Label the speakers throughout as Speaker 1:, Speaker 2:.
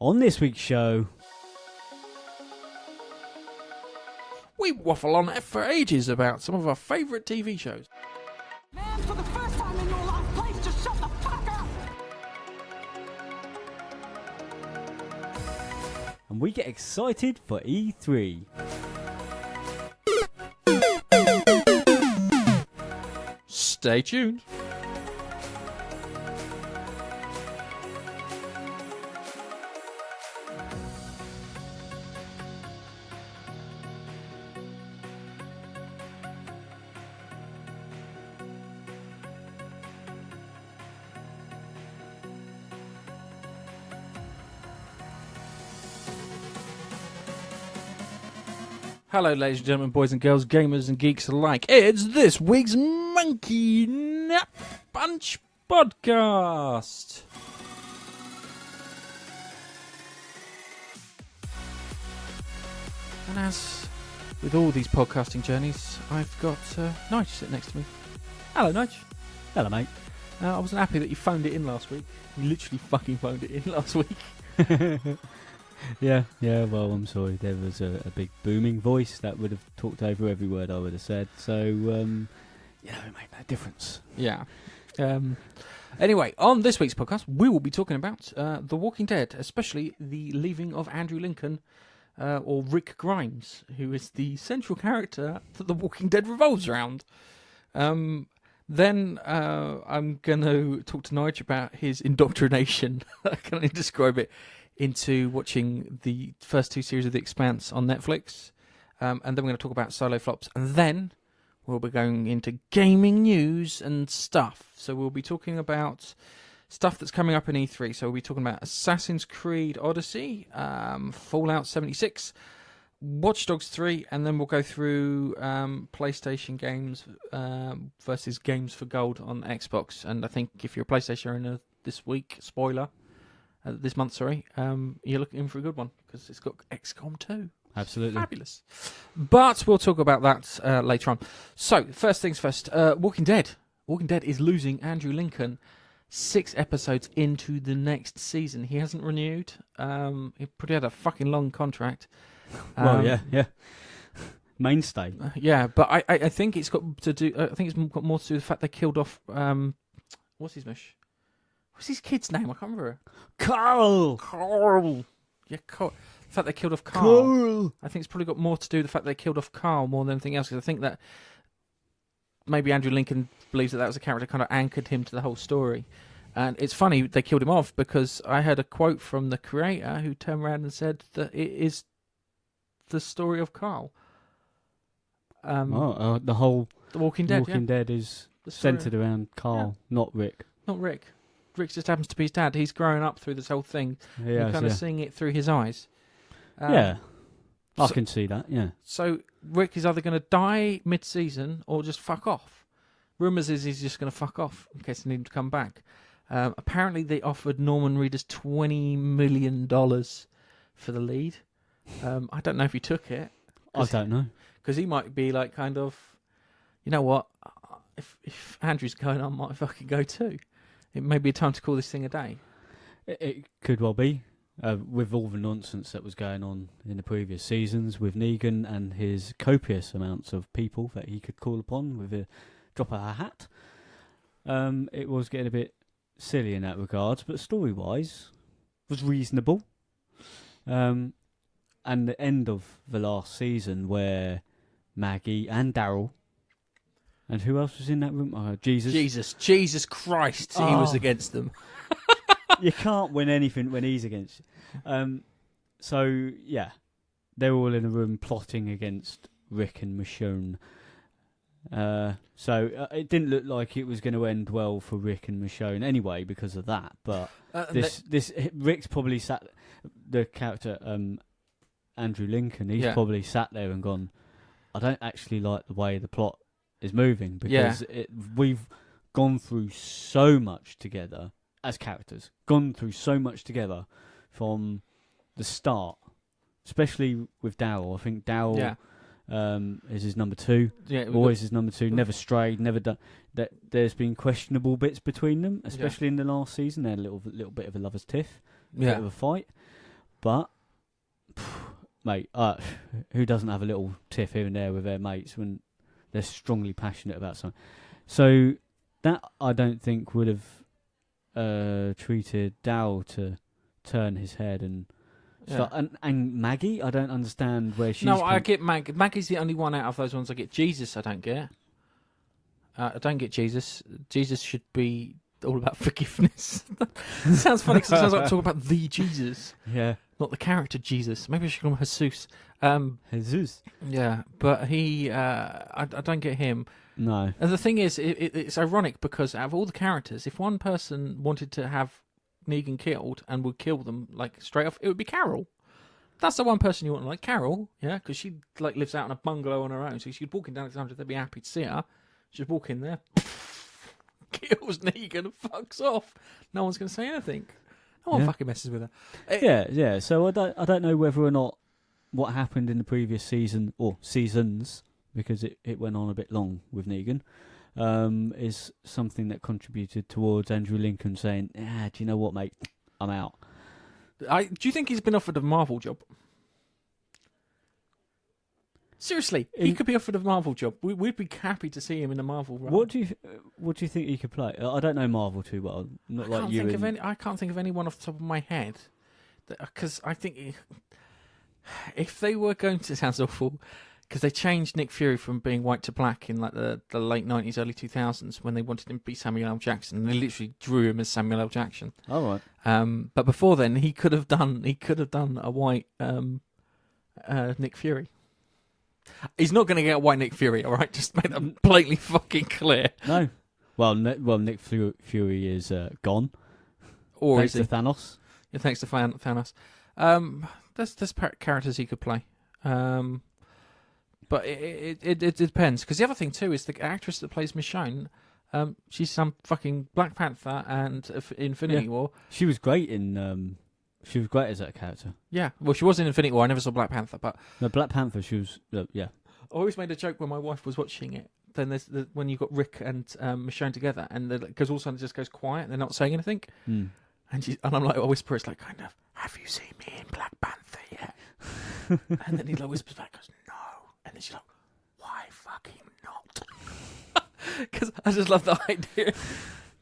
Speaker 1: On this week's show,
Speaker 2: we waffle on for ages about some of our favourite TV shows.
Speaker 3: Man, for the first time in your life, please just shut the fuck up!
Speaker 1: and we get excited for E3.
Speaker 2: Stay tuned. Hello, ladies and gentlemen, boys and girls, gamers and geeks alike. It's this week's Monkey Nap Punch podcast. And as with all these podcasting journeys, I've got Nigel sitting next to me. Hello, Nigel.
Speaker 1: Hello, mate.
Speaker 2: I wasn't happy that you phoned it in last week. You literally fucking phoned it in last week.
Speaker 1: Yeah, well, I'm sorry. There was a big booming voice that would have talked over every word I would have said. So, it made no difference.
Speaker 2: Yeah. Anyway, on this week's podcast, we will be talking about The Walking Dead, especially the leaving of Andrew Lincoln, or Rick Grimes, who is the central character that The Walking Dead revolves around. Then I'm going to talk to Nigel about his indoctrination. I can only describe it. Into watching the first two series of The Expanse on Netflix. And then we're going to talk about solo flops. And then we'll be going into gaming news and stuff. So we'll be talking about stuff that's coming up in E3. So we'll be talking about Assassin's Creed Odyssey, Fallout 76, Watch Dogs 3, and then we'll go through PlayStation games versus Games for Gold on Xbox. And I think if you're a PlayStation owner this week, spoiler, this month, sorry, you're looking in for a good one because it's got XCOM 2.
Speaker 1: Absolutely.
Speaker 2: Fabulous. But we'll talk about that later on. So, first things first, Walking Dead. Walking Dead is losing Andrew Lincoln 6 episodes into the next season. He hasn't renewed. He probably had a fucking long contract.
Speaker 1: Well, yeah. Mainstay.
Speaker 2: Yeah, but I think it's got to do. I think it's got more to do with the fact they killed off. What's his mush? What's his kid's name? I can't remember.
Speaker 1: Carl!
Speaker 2: Yeah, Carl. The fact they killed off Carl.
Speaker 1: Carl!
Speaker 2: I think it's probably got more to do with the fact they killed off Carl more than anything else. Because I think that maybe Andrew Lincoln believes that was a character kind of anchored him to the whole story. And it's funny they killed him off because I heard a quote from the creator who turned around and said that it is the story of Carl.
Speaker 1: The
Speaker 2: Walking Dead.
Speaker 1: Walking Dead is centred around Carl, not Rick.
Speaker 2: Not Rick. Rick just happens to be his dad. He's growing up through this whole thing.
Speaker 1: Yeah,
Speaker 2: and kind of seeing it through his eyes.
Speaker 1: I can see that, yeah.
Speaker 2: So Rick is either going to die mid-season or just fuck off. Rumours is he's just going to fuck off in case they need him to come back. Apparently they offered Norman Reedus $20 million for the lead. I don't know if he took it.
Speaker 1: I don't know.
Speaker 2: Because he might be like kind of, you know what, if Andrew's going, I might fucking go too. It may be a time to call this thing a day.
Speaker 1: It could well be. With all the nonsense that was going on in the previous seasons with Negan and his copious amounts of people that he could call upon with a drop of a hat. It was getting a bit silly in that regard, but story-wise was reasonable. And the end of the last season where Maggie and Daryl, and who else was in that room? Jesus Christ, he was against them. You can't win anything when he's against you. So, yeah, they're all in a room plotting against Rick and Michonne. So it didn't look like it was going to end well for Rick and Michonne anyway because of that. But Rick's probably sat, the character Andrew Lincoln, he's probably sat there and gone, I don't actually like the way the plot is moving because we've gone through so much together as characters, gone through so much together from the start, especially with Daryl. I think Daryl is his number 2. Yeah, always his number 2. Never strayed. Never done. That there's been questionable bits between them, especially in the last season. They had a little bit of a lovers' tiff, a bit of a fight. But, mate, who doesn't have a little tiff here and there with their mates when they're strongly passionate about something? So that I don't think would have treated Dal to turn his head and start. And Maggie, I don't understand where she's.
Speaker 2: No, I get Maggie's the only one out of those ones I get. Jesus, I don't get. I don't get Jesus. Jesus should be all about forgiveness. It sounds funny because it sounds like I'm talking about the Jesus.
Speaker 1: Yeah.
Speaker 2: Not the character Jesus. Maybe I should call him Jesus.
Speaker 1: Jesus.
Speaker 2: Yeah, but I don't get him.
Speaker 1: No.
Speaker 2: And the thing is, it's ironic because out of all the characters, if one person wanted to have Negan killed and would kill them like straight off, it would be Carol. That's the one person you want to like, Carol, yeah, because she like lives out in a bungalow on her own, so she'd walk in down Alexandria, they'd be happy to see her. She'd walk in there, kills Negan and fucks off. No one's going to say anything. No one fucking messes with her.
Speaker 1: Yeah. So I don't know whether or not what happened in the previous season or seasons, because it went on a bit long with Negan, is something that contributed towards Andrew Lincoln saying, do you know what, mate? I'm out.
Speaker 2: Do you think he's been offered a Marvel job? Seriously, he could be offered a Marvel job. We'd be happy to see him in a Marvel role.
Speaker 1: What do you think he could play? I don't know Marvel too well. Not like you.
Speaker 2: I can't think of anyone off the top of my head. Because I think if they were going to, it sounds awful, because they changed Nick Fury from being white to black in like the late 90s, early 2000s when they wanted him to be Samuel L. Jackson. And they literally drew him as Samuel L. Jackson.
Speaker 1: All right.
Speaker 2: But before then, he could have done a white Nick Fury. He's not going to get a white Nick Fury, all right? Just make that blatantly fucking clear.
Speaker 1: No. Well, Nick Fury is gone.
Speaker 2: Or
Speaker 1: thanks to Thanos.
Speaker 2: Yeah, thanks to Thanos. There's characters he could play. But it depends. Because the other thing, too, is the actress that plays Michonne, she's some fucking Black Panther and Infinity War.
Speaker 1: She was great in... She was great as that character.
Speaker 2: Yeah, well, she was in Infinity War. I never saw Black Panther, but...
Speaker 1: No, Black Panther, she was... yeah.
Speaker 2: I always made a joke when my wife was watching it. Then there's when you got Rick and Michonne together, and because all of a sudden it just goes quiet, and they're not saying anything.
Speaker 1: Mm.
Speaker 2: And I'm like, I whisper, it's like, kind of, have you seen me in Black Panther yet? And then he like whispers back, goes, no. And then she's like, why fucking not? Because I just love the idea.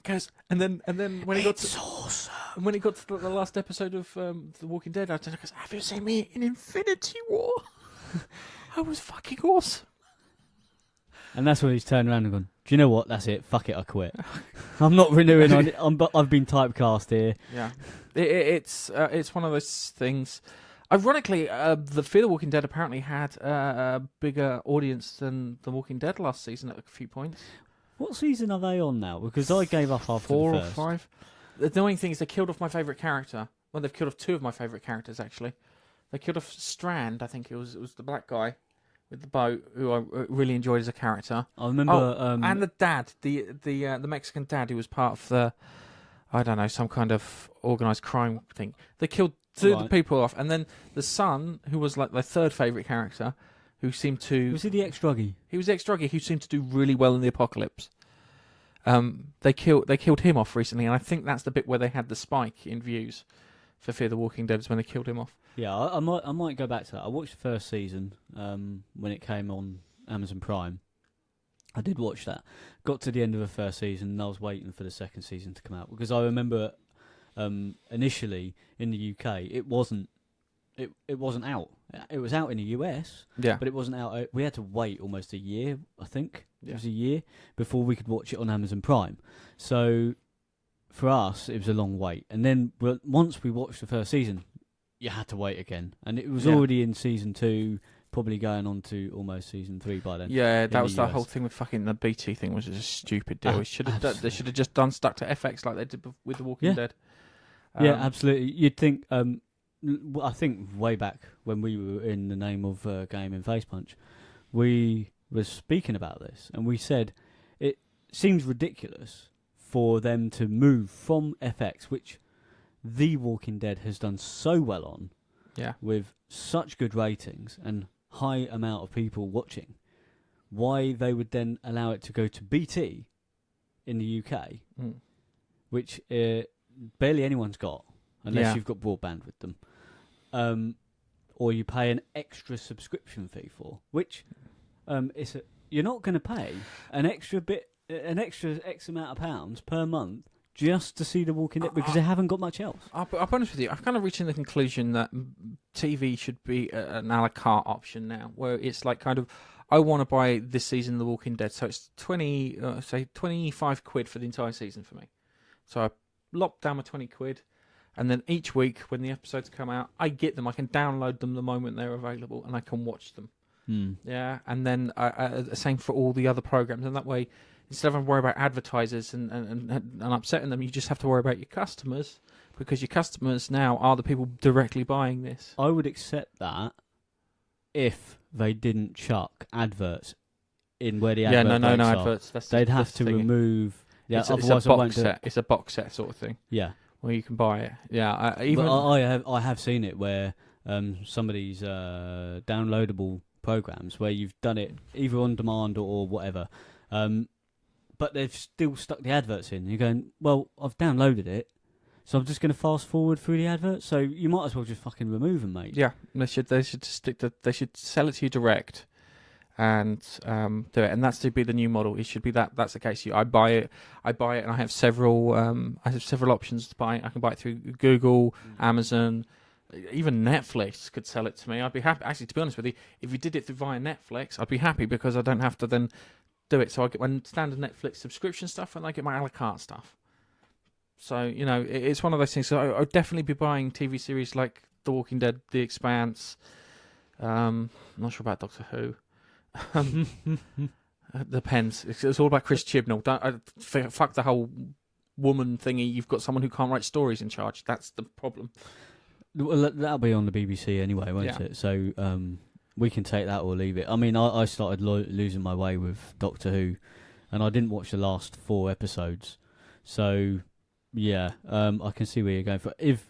Speaker 2: Goes, and then when he got to
Speaker 1: awesome.
Speaker 2: And when he got to the last episode of The Walking Dead, I goes, have you seen me in Infinity War? I was fucking awesome.
Speaker 1: And that's when he's turned around and gone, do you know what? That's it. Fuck it. I quit. I'm not renewing on it. I've been typecast here.
Speaker 2: Yeah. It's one of those things. Ironically, the Fear the Walking Dead apparently had a bigger audience than The Walking Dead last season at a few points.
Speaker 1: What season are they on now? Because I gave up after
Speaker 2: 4
Speaker 1: the
Speaker 2: or
Speaker 1: first.
Speaker 2: 5. The annoying thing is they killed off my favourite character. Well, they've killed off 2 of my favourite characters, actually. They killed off Strand, I think it was the black guy with the boat, who I really enjoyed as a character.
Speaker 1: I remember...
Speaker 2: and the dad, the Mexican dad who was part of the, I don't know, some kind of organised crime thing. They killed 2 of the people off, and then the son, who was like my 3rd favourite character, who seemed to...
Speaker 1: Was he the ex-druggie?
Speaker 2: He was the ex-druggie who seemed to do really well in the apocalypse. They killed him off recently, and I think that's the bit where they had the spike in views for Fear the Walking Dead, is when they killed him off.
Speaker 1: Yeah, I might go back to that. I watched the first season when it came on Amazon Prime. I did watch that. Got to the end of the first season, and I was waiting for the second season to come out, because I remember initially in the UK it wasn't out. It was out in the US, but it wasn't out. We had to wait almost a year, I think. It was a year before we could watch it on Amazon Prime. So for us, it was a long wait. And then once we watched the first season, you had to wait again. And it was already in season 2, probably going on to almost season 3 by then.
Speaker 2: Yeah, that was the whole thing with fucking the BT thing was just a stupid deal. They should have just stuck to FX like they did with The Walking Dead.
Speaker 1: Yeah, absolutely. You'd think... I think way back when we were in the name of Game and Face Punch, we were speaking about this, and we said it seems ridiculous for them to move from FX, which The Walking Dead has done so well on, with such good ratings and high amount of people watching, why they would then allow it to go to BT in the UK, which barely anyone's got, unless you've got broadband with them. or you pay an extra subscription fee for, which you're not going to pay an extra X amount of pounds per month just to see The Walking Dead because they haven't got much else.
Speaker 2: I'll be honest with you. I've kind of reached the conclusion that TV should be an a la carte option now, where it's like kind of, I want to buy this season of The Walking Dead, so it's 25 quid for the entire season for me. So I lock down my 20 quid, and then each week when the episodes come out, I get them. I can download them the moment they're available, and I can watch them. Yeah, and then same for all the other programs, and that way, instead of having to worry about advertisers and upsetting them, you just have to worry about your customers, because your customers now are the people directly buying this.
Speaker 1: I would accept that if they didn't chuck adverts in where the adverts
Speaker 2: no adverts.
Speaker 1: They'd have to remove. Yeah,
Speaker 2: otherwise I won't do it. It's a box set sort of thing.
Speaker 1: Yeah,
Speaker 2: where you can buy it. Yeah,
Speaker 1: I have seen it where some of these downloadable programs where you've done it either on demand or whatever, but they've still stuck the adverts in. You're going, well, I've downloaded it, so I'm just going to fast forward through the adverts. So you might as well just fucking remove them, mate.
Speaker 2: Yeah, they should they should sell it to you direct and do it, and that's to be the new model. It should be that's the case. I buy it, and I have several options to buy. I can buy it through Google, Amazon. Even Netflix could sell it to me. I'd be happy. Actually, to be honest with you, if you did it via Netflix, I'd be happy because I don't have to then do it. So I get my standard Netflix subscription stuff, and I get my a la carte stuff. So, it's one of those things. So I'd definitely be buying TV series like The Walking Dead, The Expanse. I'm not sure about Doctor Who. Depends. It's all about Chris Chibnall. Fuck the whole woman thingy. You've got someone who can't write stories in charge. That's the problem.
Speaker 1: Well, that'll be on the BBC anyway, won't it? So we can take that or leave it. I mean, I started losing my way with Doctor Who, and I didn't watch the last 4 episodes. So, yeah, I can see where you're going for. If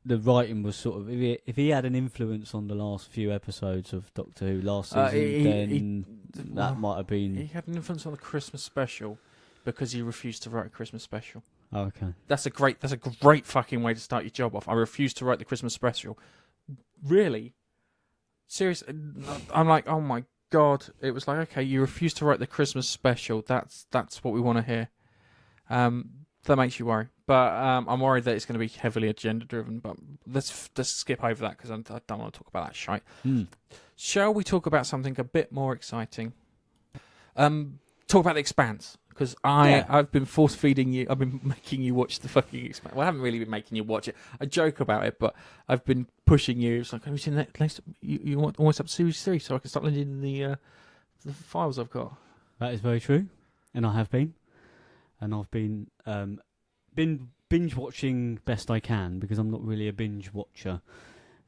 Speaker 1: the writing was sort of, if he had an influence on the last few episodes of Doctor Who last season, that might have been.
Speaker 2: He had an influence on the Christmas special because he refused to write a Christmas special.
Speaker 1: Oh, okay.
Speaker 2: That's a great fucking way to start your job off. I refuse to write the Christmas special. Really? Seriously? I'm like, oh my god. It was like, okay, you refuse to write the Christmas special. That's what we want to hear. That makes you worry. But I'm worried that it's going to be heavily agenda driven. But let's skip over that because I don't want to talk about that shite. Shall we talk about something a bit more exciting? Talk about The Expanse. Because I've been force-feeding you. I've been making you watch the fucking Expanse. Well, I haven't really been making you watch it. I joke about it, but I've been pushing you. It's like, have you seen that? You want almost up to series 3, so I can start lending the files I've got.
Speaker 1: That is very true, and I have been. And I've been binge-watching best I can, because I'm not really a binge watcher.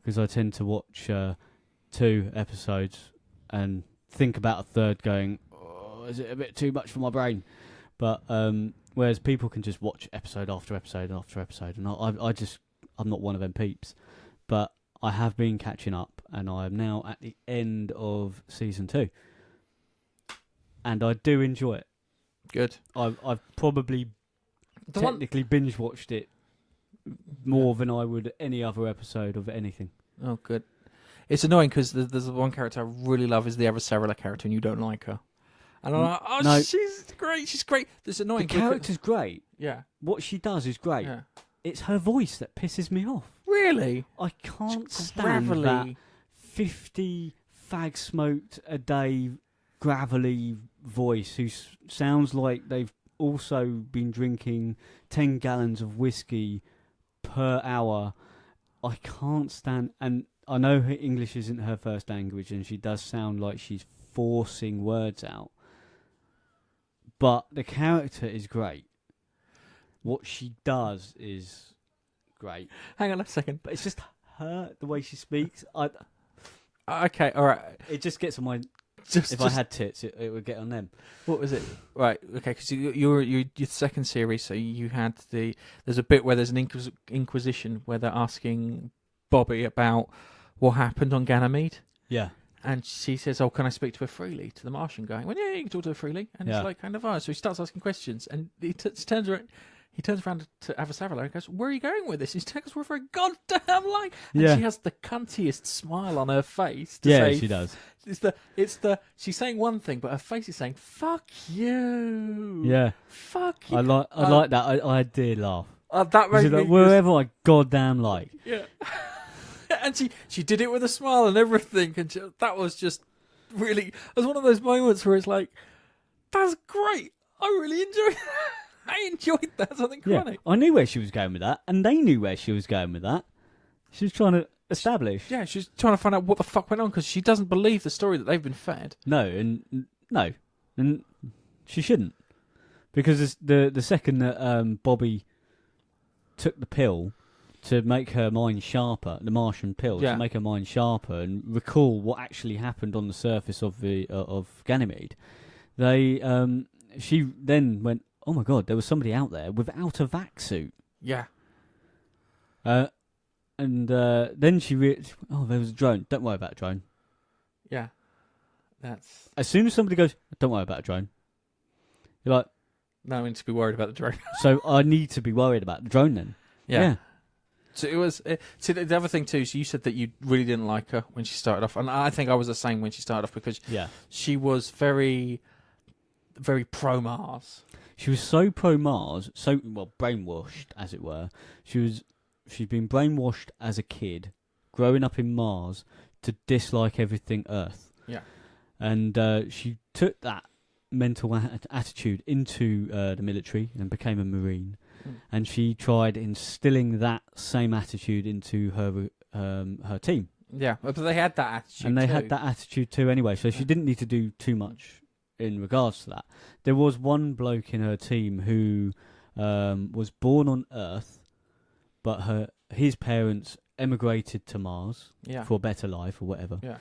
Speaker 1: Because I tend to watch 2 episodes and think about a third going, is it a bit too much for my brain? But whereas people can just watch episode after episode after episode, and I'm not one of them peeps. But I have been catching up, and I am now at the end of season 2, and I do enjoy it.
Speaker 2: Good.
Speaker 1: I've probably technically binge watched it more than I would any other episode of anything.
Speaker 2: Oh, good. It's annoying because there's one character I really love is the Aviserala character, and you don't like her. And I'm like, oh, no. She's great. That's annoying.
Speaker 1: The character's great.
Speaker 2: Yeah.
Speaker 1: What she does is great.
Speaker 2: Yeah.
Speaker 1: It's her voice that pisses me off.
Speaker 2: Really?
Speaker 1: I can't stand that 50 fag smoked a day gravelly voice who sounds like they've also been drinking 10 gallons of whiskey per hour. I can't stand, and I know her English isn't her first language, and she does sound like she's forcing words out. But the character is great. What she does is great.
Speaker 2: Hang on a second.
Speaker 1: But it's just her, the way she speaks.
Speaker 2: Okay, all right.
Speaker 1: It just gets on my... If I had tits, it would get on them.
Speaker 2: What was it? Right, okay, because your second series, so you had there's a bit where there's an inquisition where they're asking Bobby about what happened on Ganymede.
Speaker 1: Yeah.
Speaker 2: And she says, oh, can I speak to her freely? To the Martian guy. Well, yeah, you can talk to her freely. And it's like, kind of, so he starts asking questions. And he turns around. he turns around to Avasarala and goes, "Where are you going with this?" He's takes her for a goddamn lie. And
Speaker 1: Yeah.
Speaker 2: she has the cuntiest smile on her face to
Speaker 1: Yeah,
Speaker 2: say,
Speaker 1: she does.
Speaker 2: she's saying one thing, but her face is saying, "Fuck you."
Speaker 1: Yeah,
Speaker 2: Fuck you.
Speaker 1: I like that. I did laugh.
Speaker 2: That made
Speaker 1: She's
Speaker 2: me
Speaker 1: like, wherever I goddamn like.
Speaker 2: Yeah. And she did it with a smile and everything, and that was just really. It was one of those moments where it's like, that's great. I really enjoyed. I enjoyed that. Something
Speaker 1: Yeah,
Speaker 2: chronic.
Speaker 1: I knew where she was going with that, and they knew where she was going with that. She was trying to establish.
Speaker 2: Yeah, she's trying to find out what the fuck went on because she doesn't believe the story that they've been fed.
Speaker 1: No, and she shouldn't, because the second that Bobby took the pill to make her mind sharper, the Martian pill to make her mind sharper and recall what actually happened on the surface of the of Ganymede, she then went, "Oh my god, there was somebody out there without a vac suit."
Speaker 2: Yeah.
Speaker 1: And then she realized, "Oh, there was a drone. Don't worry about a drone."
Speaker 2: Yeah. That's.
Speaker 1: As soon as somebody goes, "Don't worry about a drone," you're like,
Speaker 2: No, I need to be worried about the drone.
Speaker 1: "So I need to be worried about the drone then."
Speaker 2: Yeah. So it was. See, the other thing too. So you said that you really didn't like her when she started off, and I think I was the same when she started off because she was very, very pro Mars.
Speaker 1: She was so pro Mars, so brainwashed as it were. She'd been brainwashed as a kid, growing up in Mars, to dislike everything Earth.
Speaker 2: Yeah.
Speaker 1: And she took that mental attitude into the military and became a Marine. And she tried instilling that same attitude into her team.
Speaker 2: Yeah, but they had that attitude.
Speaker 1: And they had that attitude too anyway, so she didn't need to do too much in regards to that. There was one bloke in her team who was born on Earth, but his parents emigrated to Mars for a better life or whatever.
Speaker 2: Yeah.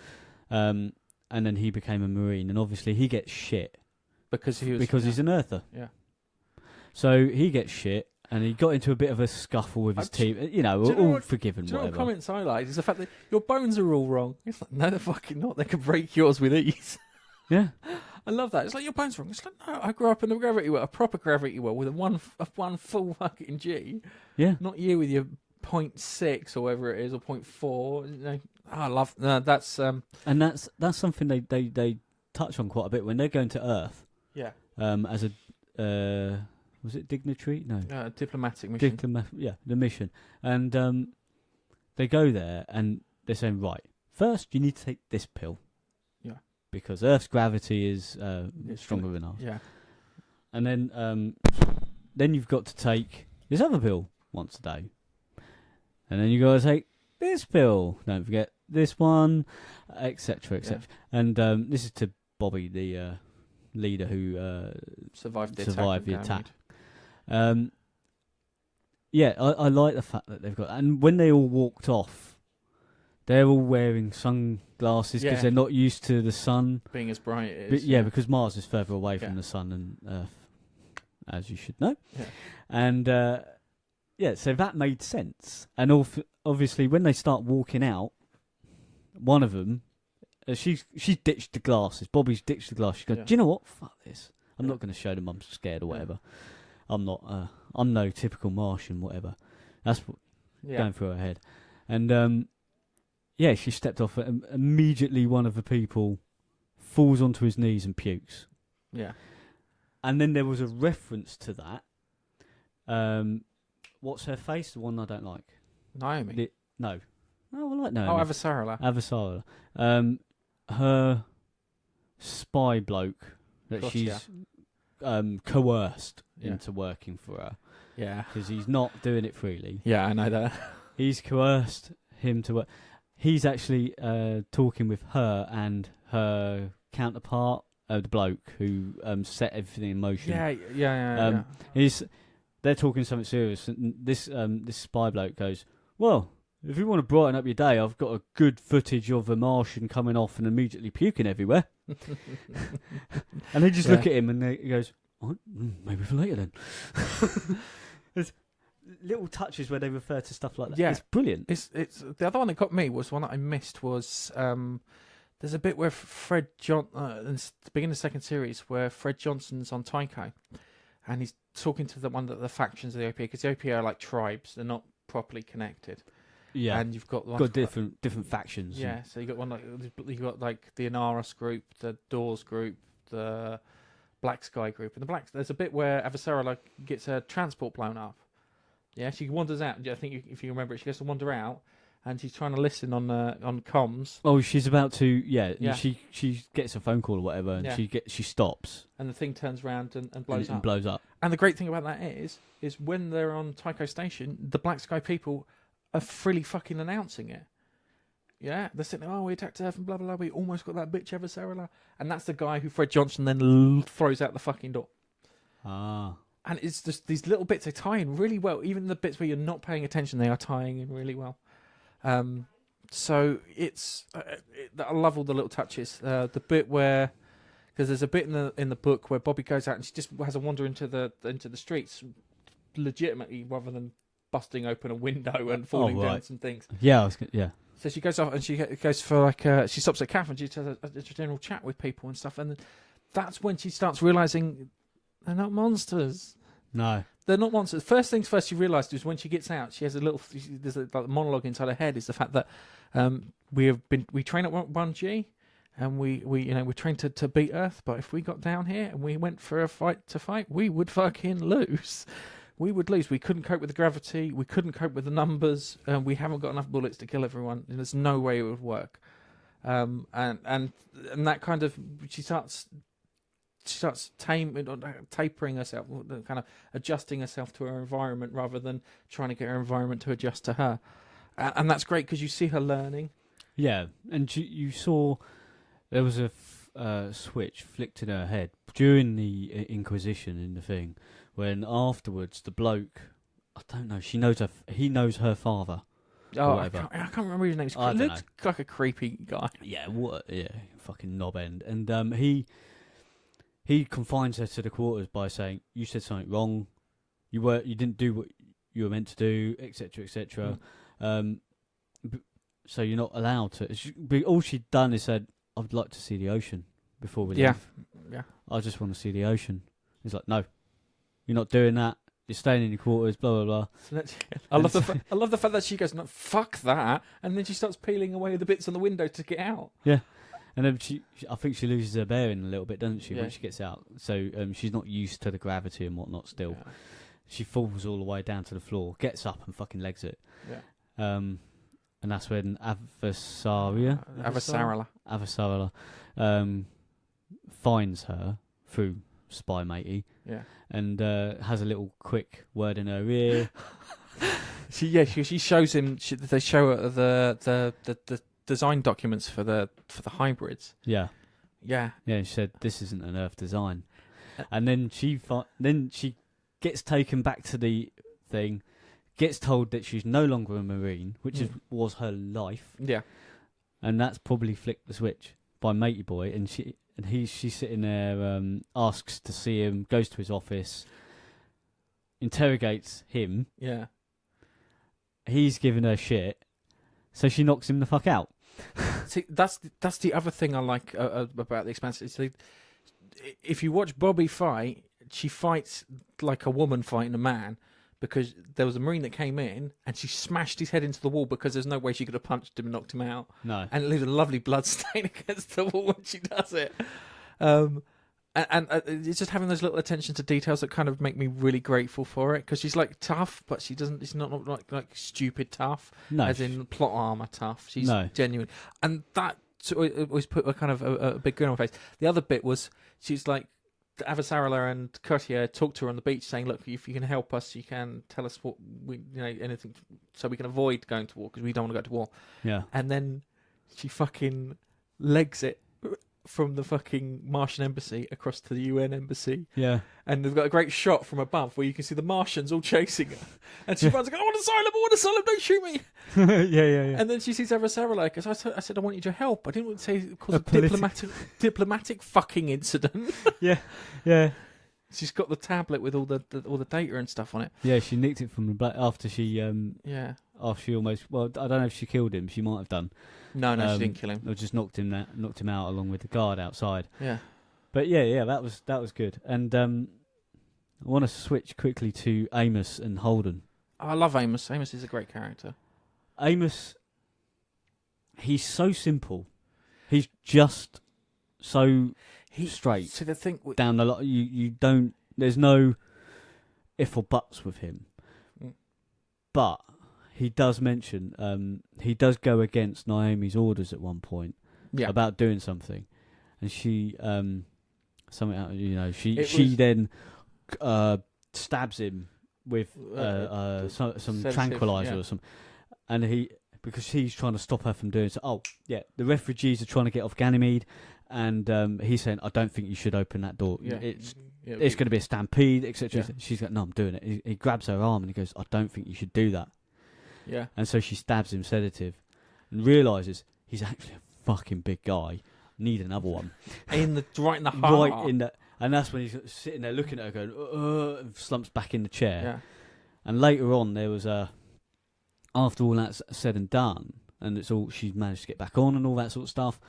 Speaker 1: And then he became a Marine, and obviously he gets shit
Speaker 2: because
Speaker 1: he's an Earther.
Speaker 2: Yeah.
Speaker 1: So he gets shit, and he got into a bit of a scuffle with his team. All forgiven,
Speaker 2: do you know
Speaker 1: whatever.
Speaker 2: what comments I like is the fact that your bones are all wrong. It's like, no, they're fucking not. They can break yours with ease.
Speaker 1: Yeah.
Speaker 2: I love that. It's like, your bones are wrong. It's like, no, I grew up in a gravity well, a proper gravity well with a one full fucking G.
Speaker 1: Yeah.
Speaker 2: Not you with your 0.6 or whatever it is, or 0.4. You know, I love that's.
Speaker 1: And that's something they touch on quite a bit when they're going to Earth.
Speaker 2: Yeah.
Speaker 1: As a was it dignitary? No.
Speaker 2: Diplomatic mission.
Speaker 1: The mission. And they go there and they're saying, right, first you need to take this pill.
Speaker 2: Yeah.
Speaker 1: Because Earth's gravity is stronger than ours.
Speaker 2: Yeah.
Speaker 1: And then you've got to take this other pill once a day. And then you got to take this pill. Don't forget this one, etc., etc.
Speaker 2: Yeah.
Speaker 1: And this is to Bobby, the leader who
Speaker 2: survived the
Speaker 1: attack. I like the fact that they've got, and when they all walked off, they're all wearing sunglasses because they're not used to the sun
Speaker 2: being as bright as
Speaker 1: because Mars is further away from the sun than Earth, as you should know.
Speaker 2: Yeah.
Speaker 1: And so that made sense. And obviously, when they start walking out, one of them, she's ditched the glasses. Bobby's ditched the glasses. She goes, "Do you know what? Fuck this. I'm not going to show them I'm scared or whatever. I'm not. I'm no typical Martian, whatever." That's what going through her head. And she stepped off. And immediately, one of the people falls onto his knees and pukes.
Speaker 2: Yeah.
Speaker 1: And then there was a reference to that. What's her face? The one I don't like.
Speaker 2: Naomi.
Speaker 1: No. Oh, I like Naomi.
Speaker 2: Oh, Avasarala.
Speaker 1: Avasarala. Her spy bloke that she's coerced into working for her.
Speaker 2: Yeah.
Speaker 1: Because he's not doing it freely.
Speaker 2: Yeah, I know that.
Speaker 1: He's coerced him to work. He's actually talking with her and her counterpart, the bloke who set everything in motion.
Speaker 2: Yeah.
Speaker 1: They're talking something serious, and this spy bloke goes, "Well, if you want to brighten up your day, I've got a good footage of a Martian coming off and immediately puking everywhere." And they just look at him and he goes, "Oh, maybe for later then." There's little touches where they refer to stuff like that.
Speaker 2: Yeah.
Speaker 1: It's brilliant.
Speaker 2: It's the other one that got me was one that I missed was there's a bit where in the beginning of the second series where Fred Johnson's on Tycho and he's talking to the factions of the OPA, because the OPA are like tribes; they're not properly connected.
Speaker 1: Yeah,
Speaker 2: And you've got
Speaker 1: different factions.
Speaker 2: Yeah, so you got like the Inaros group, the Doors group, the Black Sky group, and there's a bit where Avasarala gets her transport blown up. Yeah, she wanders out. I think if you remember it, she goes to wander out, and she's trying to listen on comms.
Speaker 1: Oh, she's about to. Yeah.
Speaker 2: Yeah.
Speaker 1: She gets a phone call or whatever, and she stops,
Speaker 2: and the thing turns around and blows up.
Speaker 1: And blows up.
Speaker 2: And the great thing about that is when they're on Tycho Station, the Black Sky people are freely fucking announcing it. Yeah, they're sitting there, oh, we attacked Earth and blah, blah, blah, we almost got that bitch Avasarala. And that's the guy who Fred Johnson then throws out the fucking door.
Speaker 1: Ah.
Speaker 2: And it's just these little bits, they tie in really well. Even the bits where you're not paying attention, they are tying in really well. So it's... I love all the little touches. The bit where... Because there's a bit in the book where Bobby goes out and she just has a wander into the streets legitimately, rather than busting open a window and falling down some things.
Speaker 1: Yeah,
Speaker 2: So she goes off and she goes for she stops at a cafe and she has a general chat with people and stuff. And that's when she starts realising they're not monsters.
Speaker 1: No.
Speaker 2: They're not monsters. First things first, she realised was when she gets out, she has there's a monologue inside her head, is the fact that we train at 1G and we're trained to beat Earth, but if we got down here and we went for a fight, we would fucking lose. We would lose. We couldn't cope with the gravity. We couldn't cope with the numbers. We haven't got enough bullets to kill everyone. And there's no way it would work. And that kind of she starts tapering herself, kind of adjusting herself to her environment rather than trying to get her environment to adjust to her. And that's great because you see her learning.
Speaker 1: Yeah, and you saw there was a switch flicked in her head during the Inquisition in the thing. When afterwards the bloke, I don't know, he knows her father.
Speaker 2: Oh, I can't remember his name. He looks like a creepy guy.
Speaker 1: Yeah, fucking knob end. And he confines her to the quarters by saying, "You said something wrong. You didn't do what you were meant to do, etc., etc. So you're not allowed to." All she'd done is said, "I'd like to see the ocean before we leave.
Speaker 2: Yeah,
Speaker 1: I just want to see the ocean." He's like, "No. You're not doing that. You're staying in your quarters, blah, blah, blah."
Speaker 2: I love the fact that she goes, "No, fuck that," and then she starts peeling away the bits on the window to get out.
Speaker 1: Yeah. And then I think she loses her bearing a little bit, doesn't she,
Speaker 2: Yeah.
Speaker 1: when she gets out? So she's not used to the gravity and whatnot still.
Speaker 2: Yeah.
Speaker 1: She falls all the way down to the floor, gets up and fucking legs it.
Speaker 2: Yeah.
Speaker 1: And that's when Avasarala finds her through Spy Matey.
Speaker 2: Yeah.
Speaker 1: And has a little quick word in her ear.
Speaker 2: She shows him. They show her the design documents for the hybrids.
Speaker 1: Yeah.
Speaker 2: Yeah.
Speaker 1: Yeah. She said this isn't an Earth design, and then she gets taken back to the thing, gets told that she's no longer a Marine, which was her life.
Speaker 2: Yeah.
Speaker 1: And that's probably flicked the switch by Matey Boy, and she's sitting there, asks to see him, goes to his office, interrogates him.
Speaker 2: Yeah.
Speaker 1: He's giving her shit, so she knocks him the fuck out.
Speaker 2: See, that's the other thing I like about the Expanse. If you watch Bobby fight, she fights like a woman fighting a man, because there was a Marine that came in and she smashed his head into the wall because there's no way she could have punched him and knocked him out.
Speaker 1: No.
Speaker 2: And it leaves a lovely blood stain against the wall when she does it. And it's just having those little attention to details that kind of make me really grateful for it, because she's like tough, but she doesn't. It's not like stupid tough,
Speaker 1: No,
Speaker 2: as in plot armor tough. She's genuine, and that always put a kind of a big grin on her face. The other bit was she's like, Avasarala and Courtier talked to her on the beach, saying, "Look, if you can help us, you can tell us what anything, so we can avoid going to war, because we don't want to go to war."
Speaker 1: Yeah.
Speaker 2: And then she fucking legs it from the fucking Martian embassy across to the UN embassy.
Speaker 1: Yeah.
Speaker 2: And they've got a great shot from above where you can see the Martians all chasing her. And she runs like, I want asylum, don't shoot me.
Speaker 1: yeah.
Speaker 2: And then she sees Avasarala, because I said I want you to help. I didn't want to say cause a diplomatic fucking incident.
Speaker 1: Yeah.
Speaker 2: She's got the tablet with all the data and stuff on it.
Speaker 1: Yeah, she nicked it from the black after she after she almost, well, I don't know if she killed him. She might have done.
Speaker 2: No, she didn't kill him.
Speaker 1: Or just knocked him out along with the guard outside.
Speaker 2: Yeah.
Speaker 1: But yeah, that was good. And I want to switch quickly to Amos and Holden.
Speaker 2: I love Amos. Amos is a great character.
Speaker 1: Amos, he's so simple. He's just so straight.
Speaker 2: So the thing
Speaker 1: down the line. You don't. There's no if or buts with him. But he does mention. He does go against Naomi's orders at one point. Yeah. About doing something, and she something. She then stabs him with some tranquilizer or something, and because he's trying to stop her from doing so. Oh yeah, the refugees are trying to get off Ganymede, and he's saying, "I don't think you should open that door.
Speaker 2: Yeah.
Speaker 1: It's going to be a stampede, etc." Yeah. She's like, "No, I'm doing it." He grabs her arm and he goes, "I don't think you should do that."
Speaker 2: Yeah,
Speaker 1: and so she stabs him sedative, and realizes he's actually a fucking big guy. Need another one
Speaker 2: right in the heart,
Speaker 1: right in the. And that's when he's sitting there looking at her, going, and slumps back in the chair.
Speaker 2: Yeah.
Speaker 1: And later on, there was after all that's said and done, and she's managed to get back on and all that sort of stuff.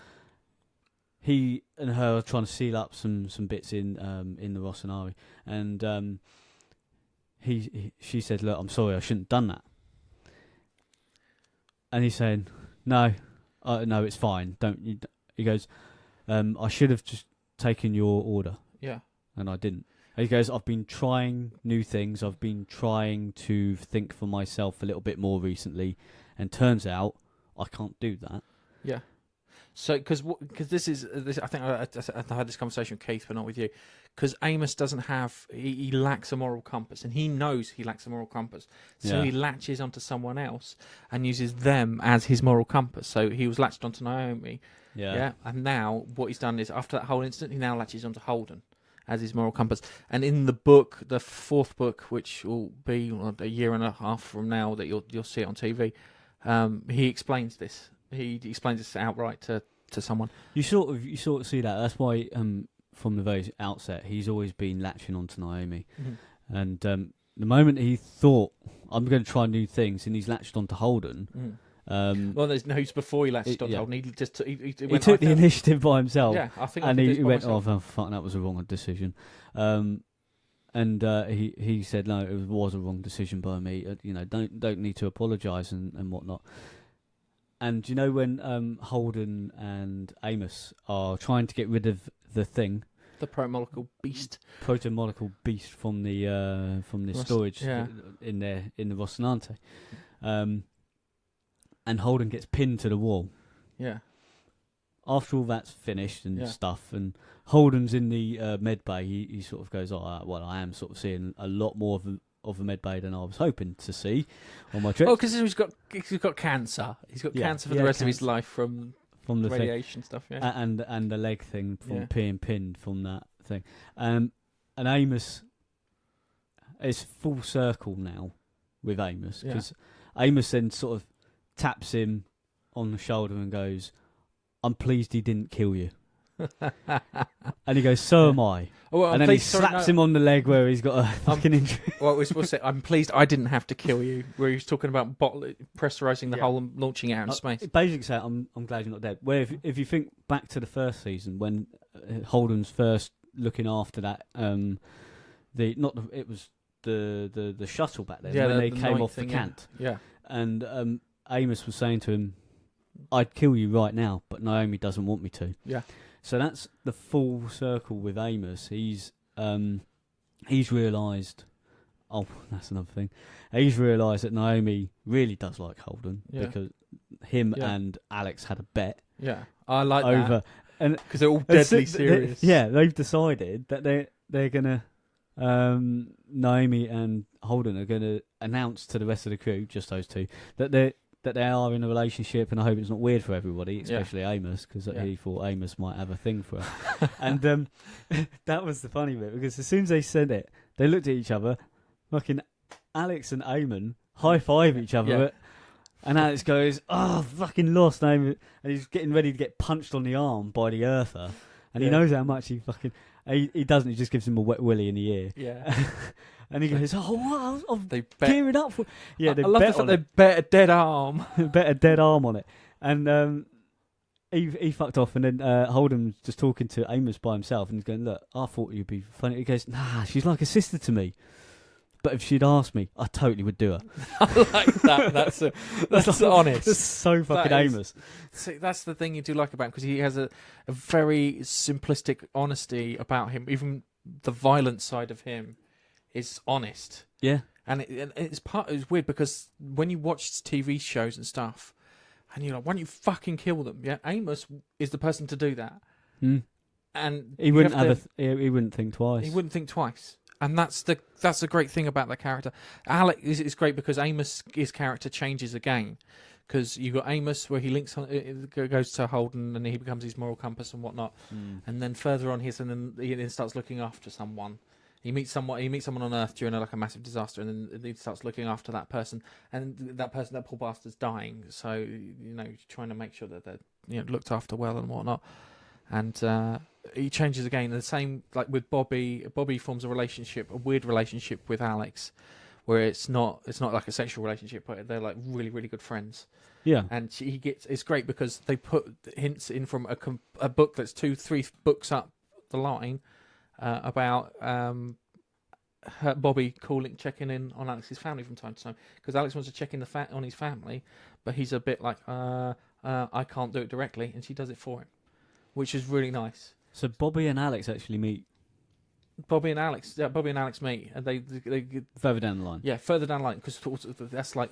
Speaker 1: He and her are trying to seal up some bits in the Rossoneri, and she said, "Look, I'm sorry, I shouldn't have done that." And he's saying, "No, no, it's fine. Don't you?" He goes, "I should have just taken your order."
Speaker 2: Yeah.
Speaker 1: And I didn't. And he goes, "I've been trying new things. I've been trying to think for myself a little bit more recently, and turns out I can't do that."
Speaker 2: Yeah. So, because this, I think I had this conversation with Keith, but not with you. Because Amos doesn't have, he lacks a moral compass, and he knows he lacks a moral compass. So he latches onto someone else and uses them as his moral compass. So he was latched onto Naomi. Yeah. And now what he's done is, after that whole incident, he now latches onto Holden as his moral compass. And in the book, the fourth book, which will be a year and a half from now that you'll see it on TV, he explains this. He explains this outright to someone. You sort
Speaker 1: of see that. That's why from the very outset he's always been latching onto Naomi, and the moment he thought, "I'm going to try new things," and he's latched onto Holden.
Speaker 2: There's no before he latched onto Holden. He just
Speaker 1: he took the initiative by himself.
Speaker 2: Yeah, I think.
Speaker 1: And he went, "Oh fuck, that was a wrong decision." And he said, "No, it was a wrong decision by me. Don't need to apologise and whatnot." And when Holden and Amos are trying to get rid of the thing,
Speaker 2: the proto-molecule beast
Speaker 1: from the storage in the Rocinante, and Holden gets pinned to the wall.
Speaker 2: Yeah.
Speaker 1: After all that's finished and stuff, and Holden's in the med bay, he sort of goes, "Oh, well, I am sort of seeing a lot more of a med bay than I was hoping to see on my trip."
Speaker 2: Oh, because he's got cancer. He's got cancer for the rest of his life from the radiation stuff. Yeah,
Speaker 1: and the leg thing from being pinned from that thing. And Amos is full circle now with Amos, because Amos then sort of taps him on the shoulder and goes, "I'm pleased he didn't kill you." And he goes, "So am I."
Speaker 2: Oh, well,
Speaker 1: and then he slaps him on the leg where he's got a fucking injury.
Speaker 2: Well, we're supposed to say, "I'm pleased I didn't have to kill you," where he's talking about pressurising the hull and launching it out into space.
Speaker 1: Basically saying, I'm glad you're not dead. Where if you think back to the first season, when Holden's first looking after that, it was the shuttle back then, when they came off the Cant.
Speaker 2: Yeah.
Speaker 1: And Amos was saying to him, "I'd kill you right now, but Naomi doesn't want me to."
Speaker 2: Yeah.
Speaker 1: So that's the full circle with Amos. He's realised. Oh, that's another thing. He's realised that Naomi really does like Holden, because him and Alex had a bet.
Speaker 2: Yeah, I like
Speaker 1: over,
Speaker 2: that. Because they're all deadly serious.
Speaker 1: They've decided that they're gonna. Naomi and Holden are gonna announce to the rest of the crew, just those two, that they are in a relationship, and I hope it's not weird for everybody, especially Amos, because he thought Amos might have a thing for her. And that was the funny bit, because as soon as they said it, they looked at each other, fucking Alex and Eamon high-five each other, and Alex goes, "Oh, fucking lost, Eamon," and he's getting ready to get punched on the arm by the Earther, and he knows how much he fucking... He doesn't, he just gives him a wet willy in the ear.
Speaker 2: Yeah.
Speaker 1: And he goes, "Oh, what? I'm gearing up for..." Yeah,
Speaker 2: I love the fact they bet a dead arm.
Speaker 1: Bet a dead arm on it. And he fucked off, and then Holden's just talking to Amos by himself, and he's going, "Look, I thought you'd be funny." He goes, "Nah, she's like a sister to me. But if she'd asked me, I totally would do her."
Speaker 2: I like that. That's honest.
Speaker 1: That's so fucking Amos.
Speaker 2: See, that's the thing you do like about him, because he has a very simplistic honesty about him. Even the violent side of him is honest.
Speaker 1: Yeah.
Speaker 2: And it's weird because when you watch TV shows and stuff, and you're like, why don't you fucking kill them? Yeah, Amos is the person to do that.
Speaker 1: Mm.
Speaker 2: And
Speaker 1: he wouldn't he wouldn't think twice.
Speaker 2: He wouldn't think twice. And that's the great thing about that character. Alex is great because his character changes again. Because you got Amos where he links on, it goes to Holden and he becomes his moral compass and whatnot. And then further on, he then starts looking after someone. He meets someone on Earth during a massive disaster, and then he starts looking after that person, and that poor bastard's dying. So trying to make sure that they're looked after well and whatnot. And he changes again. The same like with Bobby. Bobby forms a weird relationship with Alex, where it's not like a sexual relationship, but they're like really, really good friends.
Speaker 1: Yeah.
Speaker 2: And it's great because they put hints in from a book that's 2-3 books up the line. About Bobby checking in on Alex's family from time to time, because Alex wants to check in on his family, but he's a bit like, I can't do it directly, and she does it for him, which is really nice.
Speaker 1: So Bobby and Alex actually meet.
Speaker 2: Bobby and Alex meet, and they
Speaker 1: Further down the line.
Speaker 2: Yeah, further down the line, because that's like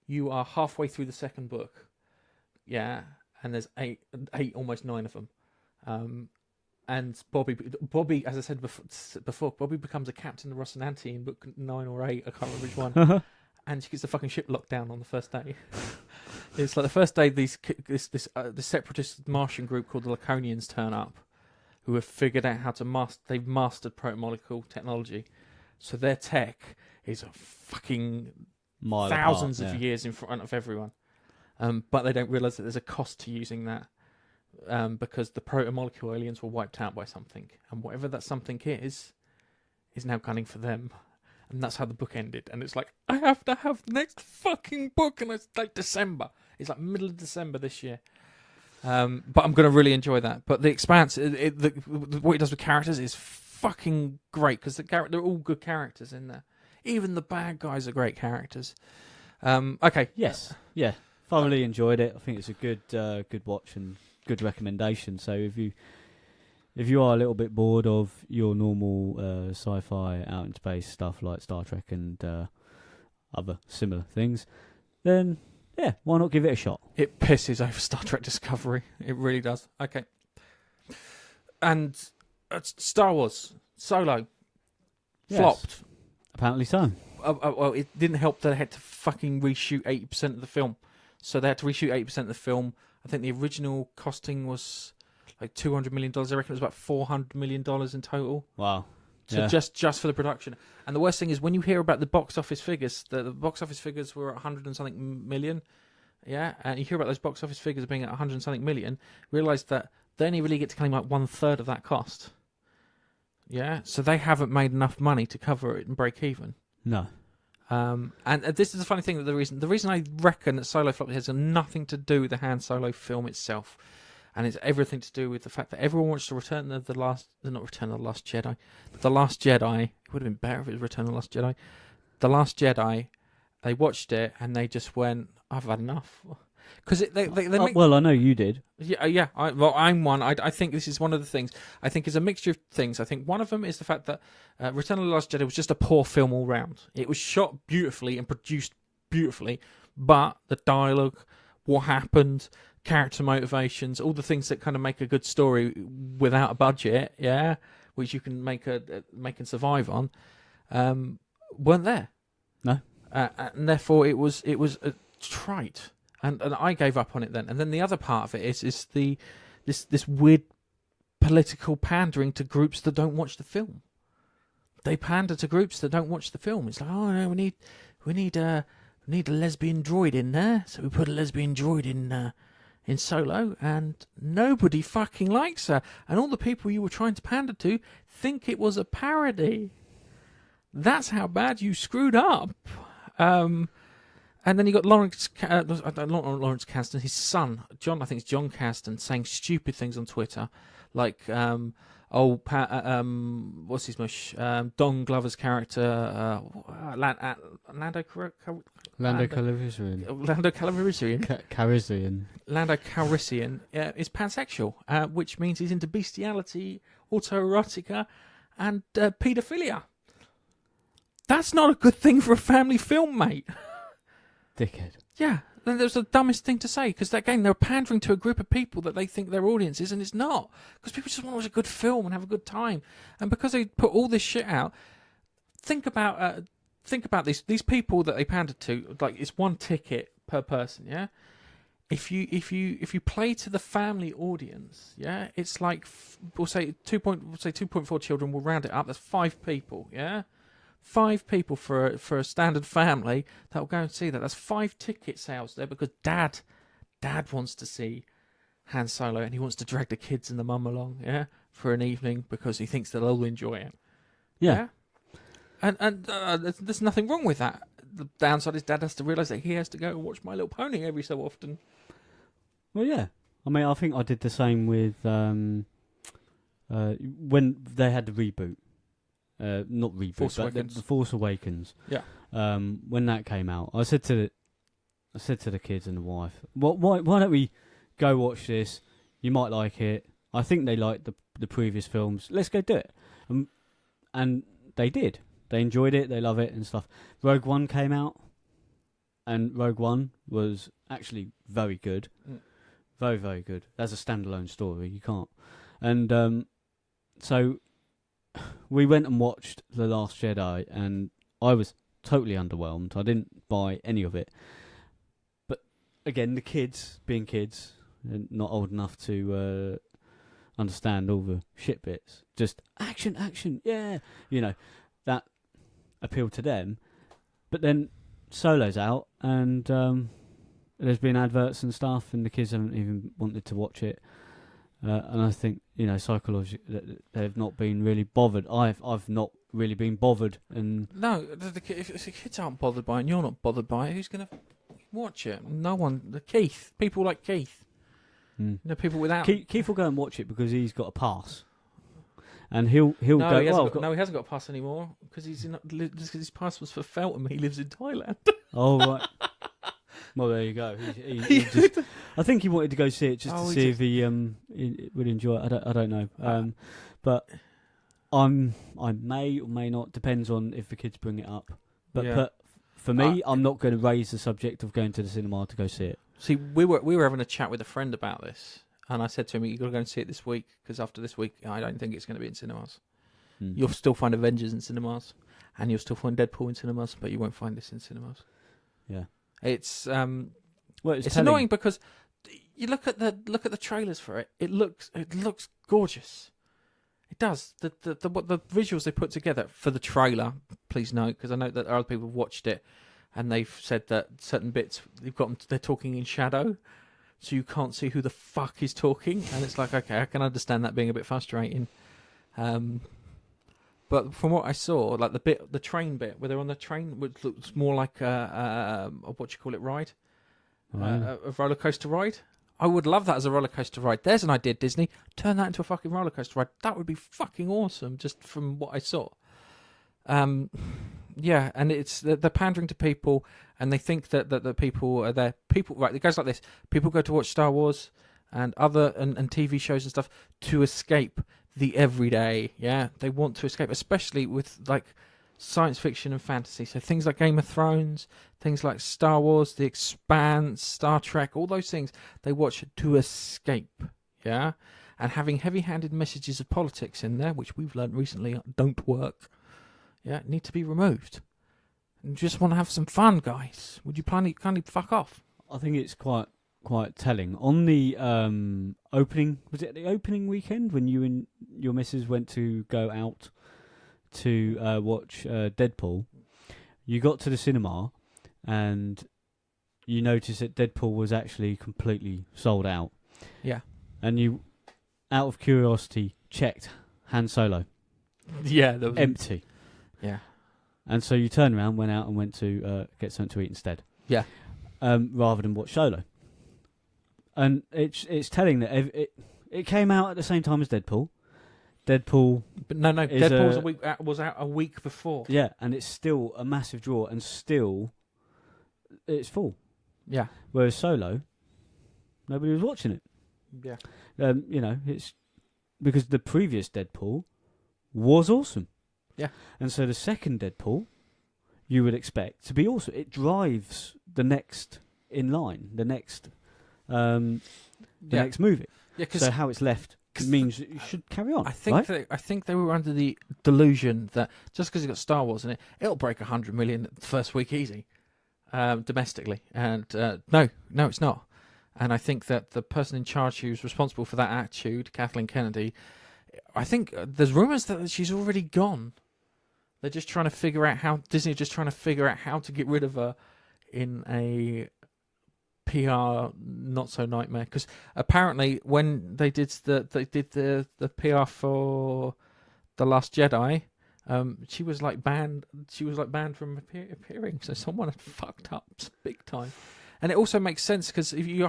Speaker 2: you are halfway through the second book, yeah, and there's eight, almost 9 of them. And Bobby, as I said before, Bobby becomes a captain of Rocinante in book 9 or 8. I can't remember which one. And she gets the fucking ship locked down on the first day. It's like the first day this separatist Martian group called the Laconians turn up, who have figured out how to they've mastered protomolecule technology. So their tech is a fucking thousands of years in front of everyone. But they don't realise that there's a cost to using that. Because the protomolecule aliens were wiped out by something, and whatever that something is now gunning for them, and that's how the book ended. And it's like, I have to have the next fucking book, and it's like December. It's like middle of December this year. But I'm going to really enjoy that. But the Expanse, what it does with characters is fucking great, because they're all good characters in there. Even the bad guys are great characters. Okay.
Speaker 1: Yes. Yeah. Thoroughly enjoyed it. I think it's a good watch and good recommendation. So if you are a little bit bored of your normal sci-fi out in space stuff like Star Trek and other similar things, then yeah, why not give it a shot?
Speaker 2: It pisses over Star Trek Discovery. It really does. Okay. And Star Wars Solo flopped.
Speaker 1: Apparently so.
Speaker 2: Well, it didn't help that they had to fucking reshoot 80% of the film. So they had to reshoot 80% of the film. I think the original costing was like $200 million. I reckon it was about $400 million in total.
Speaker 1: Wow.
Speaker 2: So just for the production. And the worst thing is when you hear about the box office figures, the box office figures were at 100 and something million. Yeah. And you hear about those box office figures being at 100 and something million, realise that they only really get to claim like 1/3 of that cost. Yeah. So they haven't made enough money to cover it and break even.
Speaker 1: No.
Speaker 2: And this is the funny thing, that the reason I reckon that Solo flopped has nothing to do with the Han Solo film itself, and it's everything to do with the fact that everyone wants to Return of the Last Jedi. It would have been better if it was Return of the Last Jedi. The Last Jedi, they watched it and they just went, I've had enough. Because they make...
Speaker 1: Well, I know you did.
Speaker 2: Yeah. I'm one. I think this is one of the things. I think it's a mixture of things. I think one of them is the fact that Return of the Last Jedi was just a poor film all round. It was shot beautifully and produced beautifully, but the dialogue, what happened, character motivations, all the things that kind of make a good story without a budget, yeah, which you can make and survive on, weren't there.
Speaker 1: No.
Speaker 2: And therefore it was trite. And I gave up on it then. And then the other part of it is this weird political pandering to groups that don't watch the film. They pander to groups that don't watch the film. It's like, oh no, we need a lesbian droid in there, so we put a lesbian droid in Solo, and nobody fucking likes her. And all the people you were trying to pander to think it was a parody. That's how bad you screwed up. And then you got Lawrence Kasdan, his son, John, I think it's John Kasdan, saying stupid things on Twitter, like, what's his mush? Don Glover's character, Lando
Speaker 1: Calrissian.
Speaker 2: Lando Calrissian. Lando Calrissian is pansexual, which means he's into bestiality, autoerotica, and paedophilia. That's not a good thing for a family film, mate.
Speaker 1: Dickhead.
Speaker 2: Yeah, that was the dumbest thing to say, because again, they're pandering to a group of people that they think their audience is, and it's not. Because people just want to watch a good film and have a good time. And because they put all this shit out, think about these people that they pandered to. Like, it's one ticket per person, yeah? If you play to the family audience, yeah, it's like, we'll say 2.4 children, we'll round it up, that's 5 people, yeah? 5 people for a standard family that will go and see that. That's 5 ticket sales there, because Dad wants to see Han Solo, and he wants to drag the kids and the mum along, yeah, for an evening, because he thinks they'll all enjoy it.
Speaker 1: Yeah.
Speaker 2: And there's nothing wrong with that. The downside is Dad has to realise that he has to go and watch My Little Pony every so often.
Speaker 1: Well, yeah. I mean, I think I did the same with when they had the reboot. Not reboot,
Speaker 2: Force
Speaker 1: but
Speaker 2: Awakens.
Speaker 1: The Force Awakens.
Speaker 2: Yeah.
Speaker 1: When that came out, I said to the kids and the wife, why don't we go watch this? You might like it. I think they liked the previous films. Let's go do it. And they did. They enjoyed it. They love it and stuff. Rogue One came out, and Rogue One was actually very good. Very, very good. That's a standalone story. You can't. And so we went and watched The Last Jedi, and I was totally underwhelmed. I didn't buy any of it. But again, the kids, being kids, not old enough to understand all the shit bits. Just action, yeah. You know, that appealed to them. But then Solo's out, and there's been adverts and stuff, and the kids haven't even wanted to watch it. And I think, psychologically, they've not been really bothered. I've not really been bothered. And
Speaker 2: no, if the kids aren't bothered by it, and you're not bothered by it, who's going to watch it? No one. People like Keith. People without.
Speaker 1: Keith will go and watch it because he's got a pass, and he'll go.
Speaker 2: He hasn't got a pass anymore because his pass was for Feltham. He lives in Thailand.
Speaker 1: Oh right. Well, there you go. He just, I think he wanted to go see it just to see if he would enjoy it. I don't know. But I may or may not. Depends on if the kids bring it up. But for me, I'm not going to raise the subject of going to the cinema to go see it.
Speaker 2: See, we were having a chat with a friend about this, and I said to him, "You've got to go and see it this week, because after this week, I don't think it's going to be in cinemas. You'll still find Avengers in cinemas, and you'll still find Deadpool in cinemas, but you won't find this in cinemas."
Speaker 1: Yeah.
Speaker 2: It's
Speaker 1: it's
Speaker 2: annoying because you look at the trailers for it. It looks gorgeous. It does. The visuals they put together for the trailer. Please note, because I know that other people have watched it and they've said that certain bits they're talking in shadow, so you can't see who the fuck is talking. And it's like, okay, I can understand that being a bit frustrating. But from what I saw, like the train bit where they're on the train, which looks more like a ride, a roller coaster ride. I would love that as a roller coaster ride. There's an idea, Disney. Turn that into a fucking roller coaster ride. That would be fucking awesome, just from what I saw. Yeah, and it's they're pandering to people, and they think that the people are there. People, right? It goes like this: people go to watch Star Wars and other and TV shows and stuff to escape the everyday. Yeah, they want to escape, especially with like science fiction and fantasy. So things like Game of Thrones, things like Star Wars, The Expanse, Star Trek, all those things they watch to escape. Yeah, and having heavy-handed messages of politics in there, which we've learned recently don't work. Yeah, need to be removed. And just want to have some fun, guys. Would you kindly fuck off?
Speaker 1: I think it's quite telling. On the opening, was it the opening weekend when you and your missus went to go out to watch Deadpool? You got to the cinema and you noticed that Deadpool was actually completely sold out.
Speaker 2: Yeah.
Speaker 1: And you, out of curiosity, checked Han Solo.
Speaker 2: Yeah, that was
Speaker 1: empty.
Speaker 2: Yeah.
Speaker 1: And so you turned around, went out and went to get something to eat instead.
Speaker 2: Yeah.
Speaker 1: Rather than watch Solo. And it's telling that it came out at the same time as Deadpool. Deadpool,
Speaker 2: But no, Deadpool was out a week before.
Speaker 1: yeah, and it's still a massive draw, and still it's full.
Speaker 2: Yeah.
Speaker 1: Whereas Solo, nobody was watching it.
Speaker 2: Yeah.
Speaker 1: It's because the previous Deadpool was awesome.
Speaker 2: Yeah.
Speaker 1: And so the second Deadpool, you would expect to be awesome. It drives the next in line, the next movie.
Speaker 2: Yeah,
Speaker 1: so how it's left means you should carry on.
Speaker 2: I think they were under the delusion that just because it's got Star Wars in it, it'll break 100 million the first week easy, domestically. And no, it's not. And I think that the person in charge who's responsible for that attitude, Kathleen Kennedy, I think there's rumours that she's already gone. They're just trying to figure out how Disney are just trying to figure out how to get rid of her in a PR not so nightmare. Because apparently when they did the PR for The Last Jedi, she was like banned. She was like banned from appearing. So someone had fucked up big time. And it also makes sense because if you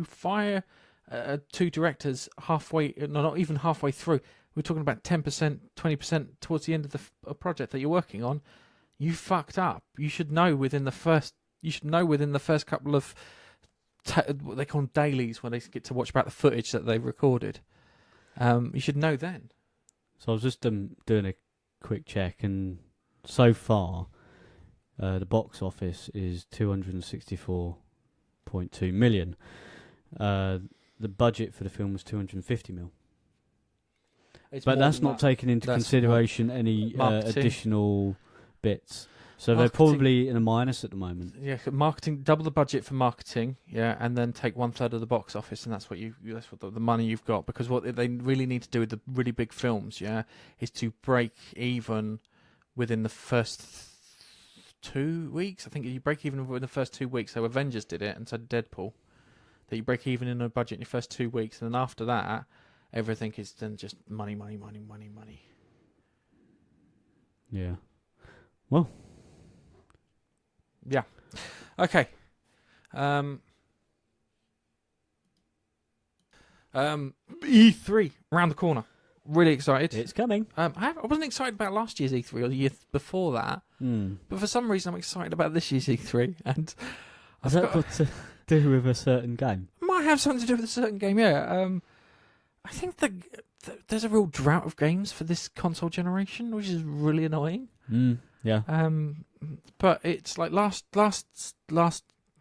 Speaker 2: fire two directors not even halfway through, we're talking about 10%, 20% towards the end of the project that you're working on. You fucked up. You should know within the first couple of what they call them dailies when they get to watch back the footage that they've recorded. You should know then.
Speaker 1: So I was just doing a quick check, and so far, the box office is 264.2 million. The budget for the film was 250 mil. But that's not taking into consideration any additional bits. So they're probably in a minus at the moment.
Speaker 2: Yeah, marketing, double the budget for marketing, yeah, and then take 1/3 of the box office, and that's what the money you've got. Because what they really need to do with the really big films, yeah, is to break even within the first 2 weeks. I think you break even within the first 2 weeks. So Avengers did it, and so did Deadpool. That you break even in a budget in your first 2 weeks, and then after that, everything is then just money.
Speaker 1: Yeah. Well.
Speaker 2: Yeah. Okay. E3 around the corner. Really excited.
Speaker 1: It's coming.
Speaker 2: I wasn't excited about last year's E3 or the year before that, but for some reason I'm excited about this year's E3. And
Speaker 1: has that got to do with a certain game?
Speaker 2: Might have something to do with a certain game. Yeah. I think there's a real drought of games for this console generation, which is really annoying.
Speaker 1: Yeah.
Speaker 2: But it's like last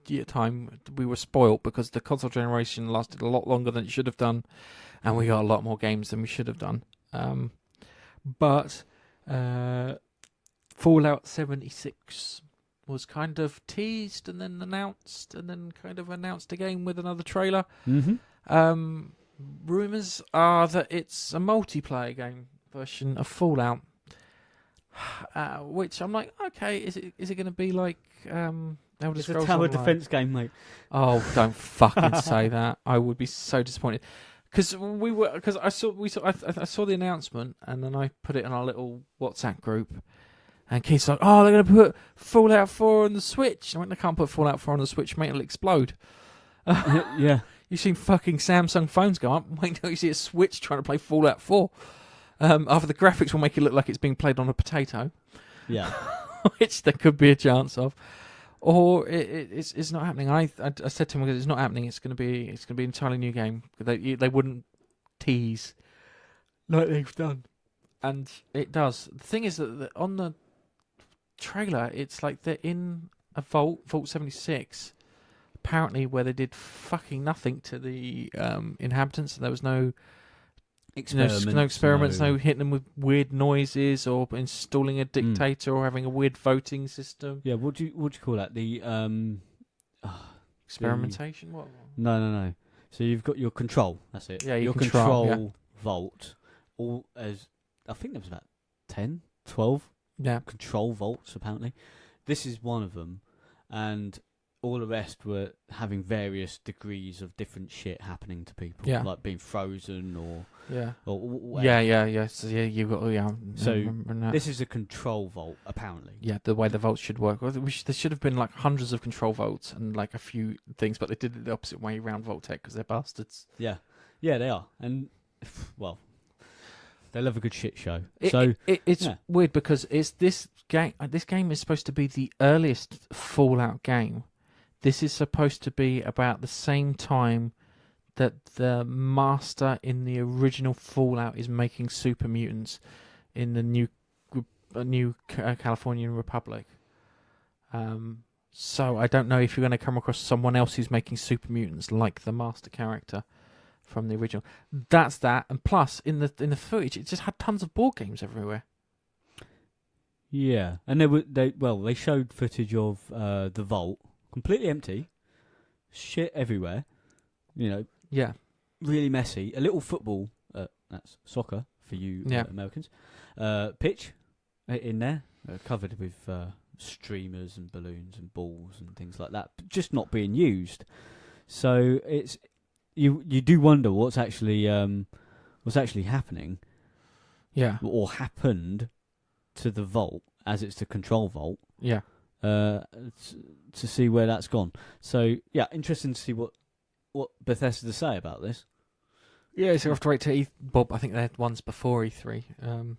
Speaker 2: year time we were spoilt because the console generation lasted a lot longer than it should have done, and we got a lot more games than we should have done. But Fallout 76 was kind of teased and then announced, and then kind of announced again with another trailer.
Speaker 1: Mm-hmm.
Speaker 2: Rumours are that it's a multiplayer game version of Fallout. Which I'm like, okay, is it going to be like
Speaker 1: it's a tower defense game, mate?
Speaker 2: Oh, don't fucking say that! I would be so disappointed because I saw the announcement, and then I put it in our little WhatsApp group, and Keith's like, oh, they're going to put Fallout 4 on the Switch. I went, they can't put Fallout 4 on the Switch, mate, it'll explode.
Speaker 1: Yeah,
Speaker 2: you've seen fucking Samsung phones go up. Wait until you see a Switch trying to play Fallout 4. After the graphics will make it look like it's being played on a potato.
Speaker 1: Yeah.
Speaker 2: Which there could be a chance of. Or it's not happening. I said to him, it's not happening. It's going to be an entirely new game. They wouldn't tease like they've done. And it does. The thing is that on the trailer, it's like they're in a Vault 76, apparently, where they did fucking nothing to the inhabitants. There was no experiments, no hitting them with weird noises or installing a dictator or having a weird voting system.
Speaker 1: Yeah, what do you call that? The
Speaker 2: experimentation? What?
Speaker 1: No. So you've got your control. That's it.
Speaker 2: Yeah,
Speaker 1: your control vault. All as I think there was about 10, 12 control vaults apparently. This is one of them, and all the rest were having various degrees of different shit happening to people,
Speaker 2: Yeah.
Speaker 1: like being frozen or
Speaker 2: Yeah.
Speaker 1: whatever.
Speaker 2: Yeah. So you got. Yeah.
Speaker 1: So
Speaker 2: remembering that.
Speaker 1: this is a control vault, apparently.
Speaker 2: Yeah, the way the vaults should work. Well, there should have been like hundreds of control vaults and like a few things, but they did it the opposite way around Vault-Tec because they're bastards.
Speaker 1: Yeah, they are, and well, they love a good shit show.
Speaker 2: It's weird because it's this game. This game is supposed to be the earliest Fallout game. This is supposed to be about the same time that the master in the original Fallout is making super mutants in the new Californian Republic. So I don't know if you're going to come across someone else who's making super mutants like the master character from the original. That's that, and plus in the footage, it just had tons of board games everywhere.
Speaker 1: Yeah, and they showed footage of the vault completely empty, shit everywhere.
Speaker 2: Yeah,
Speaker 1: really messy. A little football, that's soccer for you Americans. Pitch in there, covered with streamers and balloons and balls and things like that, but just not being used. So it's you do wonder what's actually happening.
Speaker 2: Yeah,
Speaker 1: or happened to the vault as it's the control vault.
Speaker 2: Yeah.
Speaker 1: To see where that's gone. So yeah, interesting to see what Bethesda say about this.
Speaker 2: Yeah, so we have to wait till Bob. I think they're ones before E3,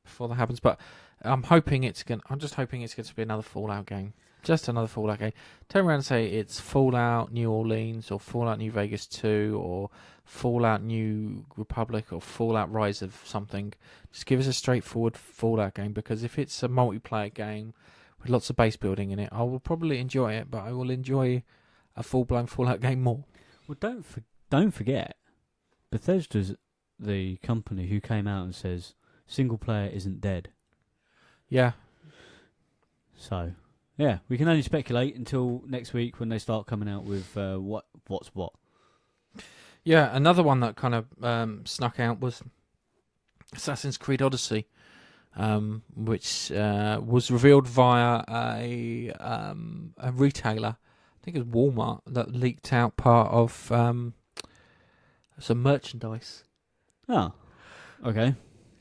Speaker 2: before that happens. But I'm just hoping it's going to be another Fallout game, just another Fallout game. Turn around and say it's Fallout New Orleans or Fallout New Vegas 2 or Fallout New Republic or Fallout Rise of something. Just give us a straightforward Fallout game, because if it's a multiplayer game with lots of base building in it, I will probably enjoy it, but I will enjoy a full-blown Fallout game more.
Speaker 1: Well, don't forget, Bethesda's the company who came out and says single player isn't dead.
Speaker 2: Yeah.
Speaker 1: So, yeah, we can only speculate until next week when they start coming out with what's what.
Speaker 2: Yeah, another one that kind of snuck out was Assassin's Creed Odyssey, which was revealed via a retailer. I think it was Walmart that leaked out part of some merchandise.
Speaker 1: Oh, okay.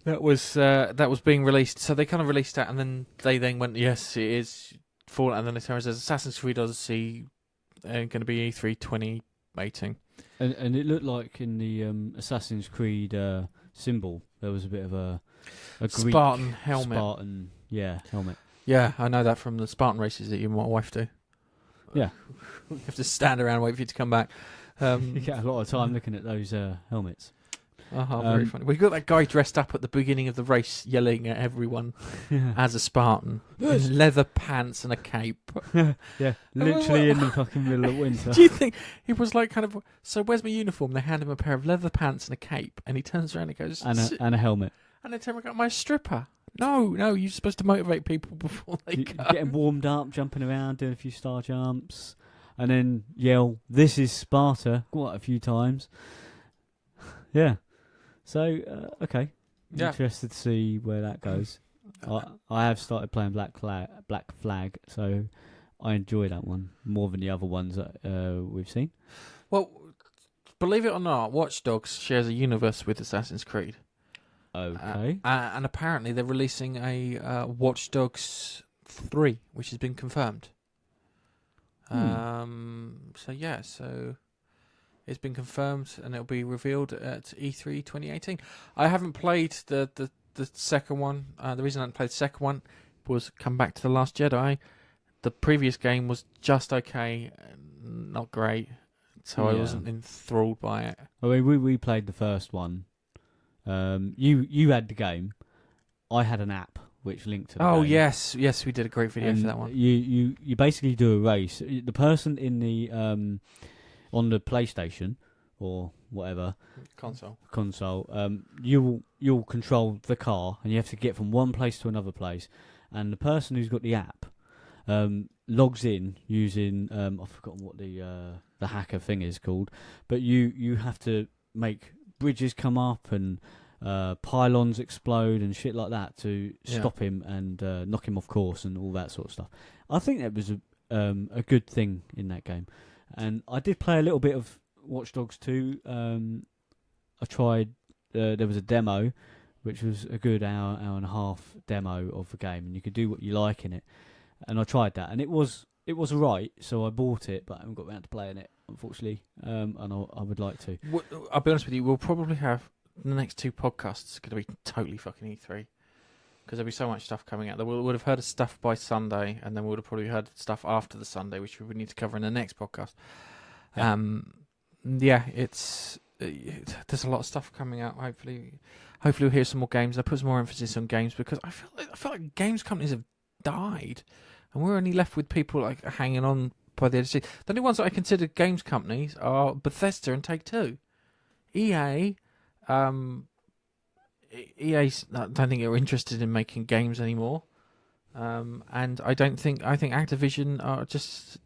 Speaker 2: That was being released. So they kind of released that, and then they went, yes, it is Fallout, and then it says Assassin's Creed Odyssey going to be E3 2018.
Speaker 1: And it looked like in the Assassin's Creed symbol there was a bit of a Greek
Speaker 2: Spartan helmet.
Speaker 1: Helmet.
Speaker 2: Yeah, I know that from the Spartan races that you and my wife do.
Speaker 1: Yeah.
Speaker 2: You have to stand around and wait for you to come back.
Speaker 1: You get a lot of time looking at those helmets.
Speaker 2: Very funny. We got that guy dressed up at the beginning of the race yelling at everyone as a Spartan. In leather pants and a cape.
Speaker 1: Yeah, literally in the fucking middle of winter.
Speaker 2: Do you think he was like kind of, so where's my uniform? They hand him a pair of leather pants and a cape, and he turns around and goes...
Speaker 1: And a helmet.
Speaker 2: And they tell him, my stripper. No, you're supposed to motivate people before they go.
Speaker 1: Getting warmed up, jumping around, doing a few star jumps, and then yell, "This is Sparta," quite a few times. Yeah. So, okay.
Speaker 2: Yeah.
Speaker 1: Interested to see where that goes. I have started playing Black Flag, so I enjoy that one more than the other ones that we've seen.
Speaker 2: Well, believe it or not, Watch Dogs shares a universe with Assassin's Creed.
Speaker 1: Okay.
Speaker 2: And apparently they're releasing a Watch Dogs 3, which has been confirmed. So it's been confirmed, and it'll be revealed at E3 2018. I haven't played the second one. The reason I haven't played the second one was come back to The Last Jedi. The previous game was just okay, not great, so I wasn't enthralled by it.
Speaker 1: I mean, we played the first one. You had the game. I had an app which linked to the game.
Speaker 2: Yes, we did a great video for that one.
Speaker 1: You basically do a race. The person in the on the PlayStation or whatever
Speaker 2: console,
Speaker 1: you'll control the car, and you have to get from one place to another place. And the person who's got the app logs in using I've forgotten what the hacker thing is called, but you have to make bridges come up and pylons explode and shit like that to stop him and knock him off course and all that sort of stuff. I think that was a good thing in that game. And I did play a little bit of Watch Dogs 2. I tried. There was a demo, which was a good hour and a half demo of the game, and you could do what you like in it. And I tried that, and it was alright. So I bought it, but I haven't got around to playing it, unfortunately. And I would like to.
Speaker 2: I'll be honest with you. We'll probably have the next 2 podcasts going to be totally fucking E3. Because there'll be so much stuff coming out. We would have heard of stuff by Sunday, and then we would have probably heard stuff after the Sunday, which we would need to cover in the next podcast.
Speaker 1: Yeah.
Speaker 2: There's a lot of stuff coming out. Hopefully we'll hear some more games. I put some more emphasis on games because I feel like games companies have died, and we're only left with people like hanging on by the edge. The only ones that I consider games companies are Bethesda and Take-Two. EA. EA's, I don't think they're interested in making games anymore, and I think Activision are just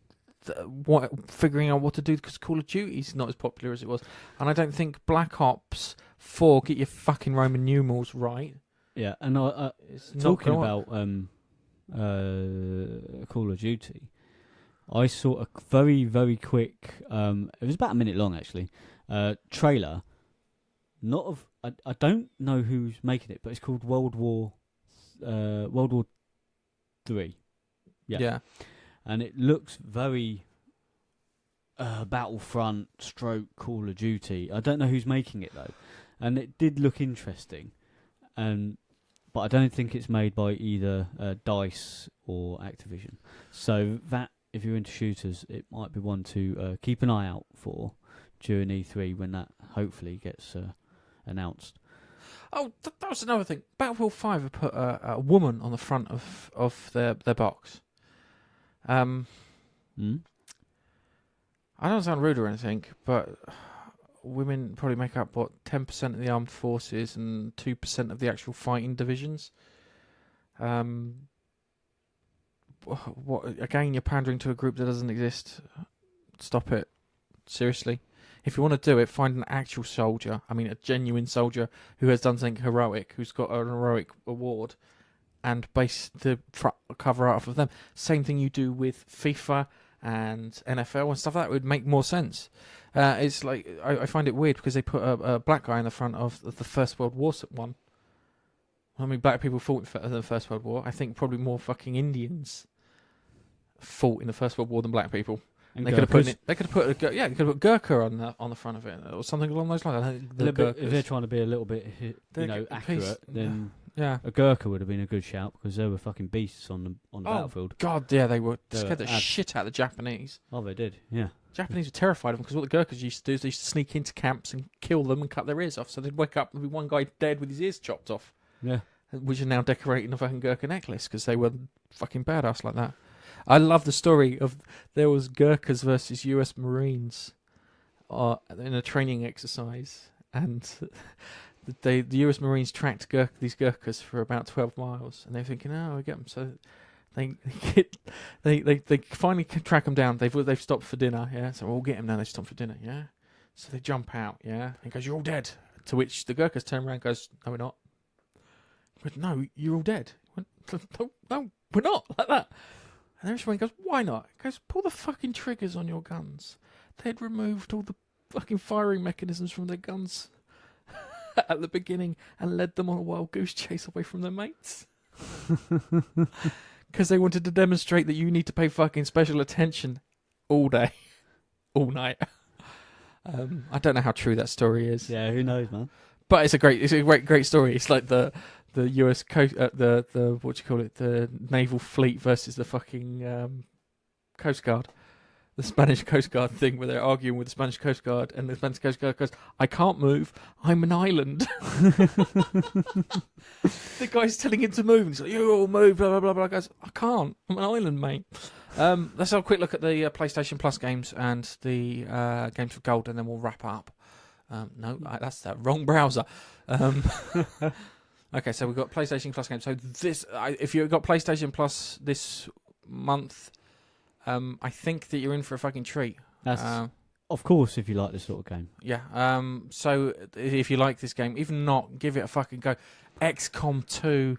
Speaker 2: figuring out what to do because Call of Duty's not as popular as it was, and I don't think Black Ops 4 get your fucking Roman numerals right.
Speaker 1: Yeah, and talking about Call of Duty, I saw a very, very quick. It was about a minute long actually. Trailer. Not of. I don't know who's making it, but it's called World War 3. Yeah. And it looks very Battlefront / Call of Duty. I don't know who's making it though, and it did look interesting. But I don't think it's made by either DICE or Activision. So that, if you're into shooters, it might be one to keep an eye out for during E3 when that hopefully gets announced.
Speaker 2: Oh, that was another thing. Battlefield 5 have put a woman on the front of their box. I don't sound rude or anything, but women probably make up, 10% of the armed forces and 2% of the actual fighting divisions. Again, you're pandering to a group that doesn't exist. Stop it. Seriously. If you want to do it, find an actual soldier. I mean, a genuine soldier who has done something heroic, who's got an heroic award, and base the cover off of them. Same thing you do with FIFA and NFL and stuff like that would make more sense. It's like I find it weird because they put a black guy in the front of the First World War one. I mean, black people fought in the First World War. I think probably more fucking Indians fought in the First World War than black people. And they could have put Gurkha on the front of it or something along those lines.
Speaker 1: If they're trying to be a little bit, accurate, then a Gurkha would have been a good shout because they were fucking beasts on the battlefield.
Speaker 2: God, yeah, they were scared the shit out of the Japanese.
Speaker 1: Oh, they did, yeah.
Speaker 2: Japanese were terrified of them because what the Gurkhas used to do is they used to sneak into camps and kill them and cut their ears off. So they'd wake up and be one guy dead with his ears chopped off.
Speaker 1: Yeah,
Speaker 2: which are now decorating a fucking Gurkha necklace because they were fucking badass like that. I love the story of there was Gurkhas versus US Marines in a training exercise, and the US Marines tracked these Gurkhas for about 12 miles, and they're thinking, "Oh, we get them." So they finally track them down. They've stopped for dinner, yeah. So we'll get them now. They stopped for dinner, yeah. So they jump out, yeah. And goes, "You're all dead." To which the Gurkhas turn around, and goes, "No, we're not." But no, you're all dead. No, we're not like that. And everyone goes, "Why not?" He goes, "Pull the fucking triggers on your guns." They'd removed all the fucking firing mechanisms from their guns at the beginning and led them on a wild goose chase away from their mates. Because they wanted to demonstrate that you need to pay fucking special attention all day, all night. I don't know how true that story is.
Speaker 1: Yeah, who knows, man?
Speaker 2: But it's a great story. It's like the US coast, the what do you call it? The naval fleet versus the fucking Coast Guard, the Spanish Coast Guard thing, where they're arguing with the Spanish Coast Guard, and the Spanish Coast Guard goes, "I can't move. I'm an island." The guy's telling him to move, and he's like, "You all move." Blah blah blah blah. Goes, "I can't. I'm an island, mate." Let's have a quick look at the PlayStation Plus games and the games for gold, and then we'll wrap up. No, that's the wrong browser. Okay, so we've got PlayStation Plus games. So if you've got PlayStation Plus this month, I think that you're in for a fucking treat.
Speaker 1: That's of course if you like this sort of game.
Speaker 2: Yeah. So if you like this game, even not, give it a fucking go. XCOM 2,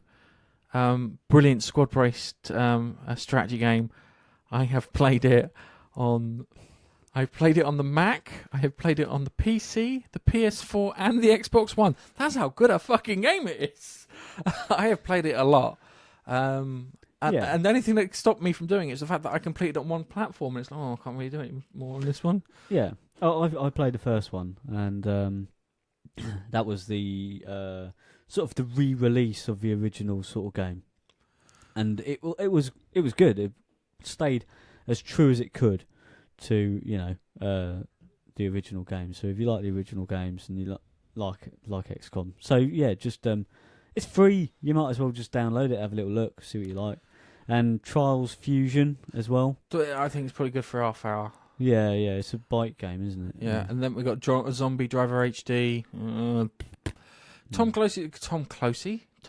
Speaker 2: brilliant squad-based strategy game. I have played it on... I've played it on the Mac, I have played it on the PC, the PS4, and the Xbox One. That's how good a fucking game it is. I have played it a lot. And the only thing that stopped me from doing it is the fact that I completed it on one platform, and it's like, I can't really do it more on this one.
Speaker 1: Yeah. Oh, I played the first one, and that was the sort of the re-release of the original sort of game, and it was good. It stayed as true as it could to the original game. So if you like the original games and you like XCOM, so yeah, just it's free. You might as well just download it, have a little look, see what you like. And Trials Fusion as well.
Speaker 2: I think it's probably good for half hour.
Speaker 1: Yeah, it's a bike game, isn't it?
Speaker 2: Yeah, and then we got Zombie Driver HD. Tom Clancy.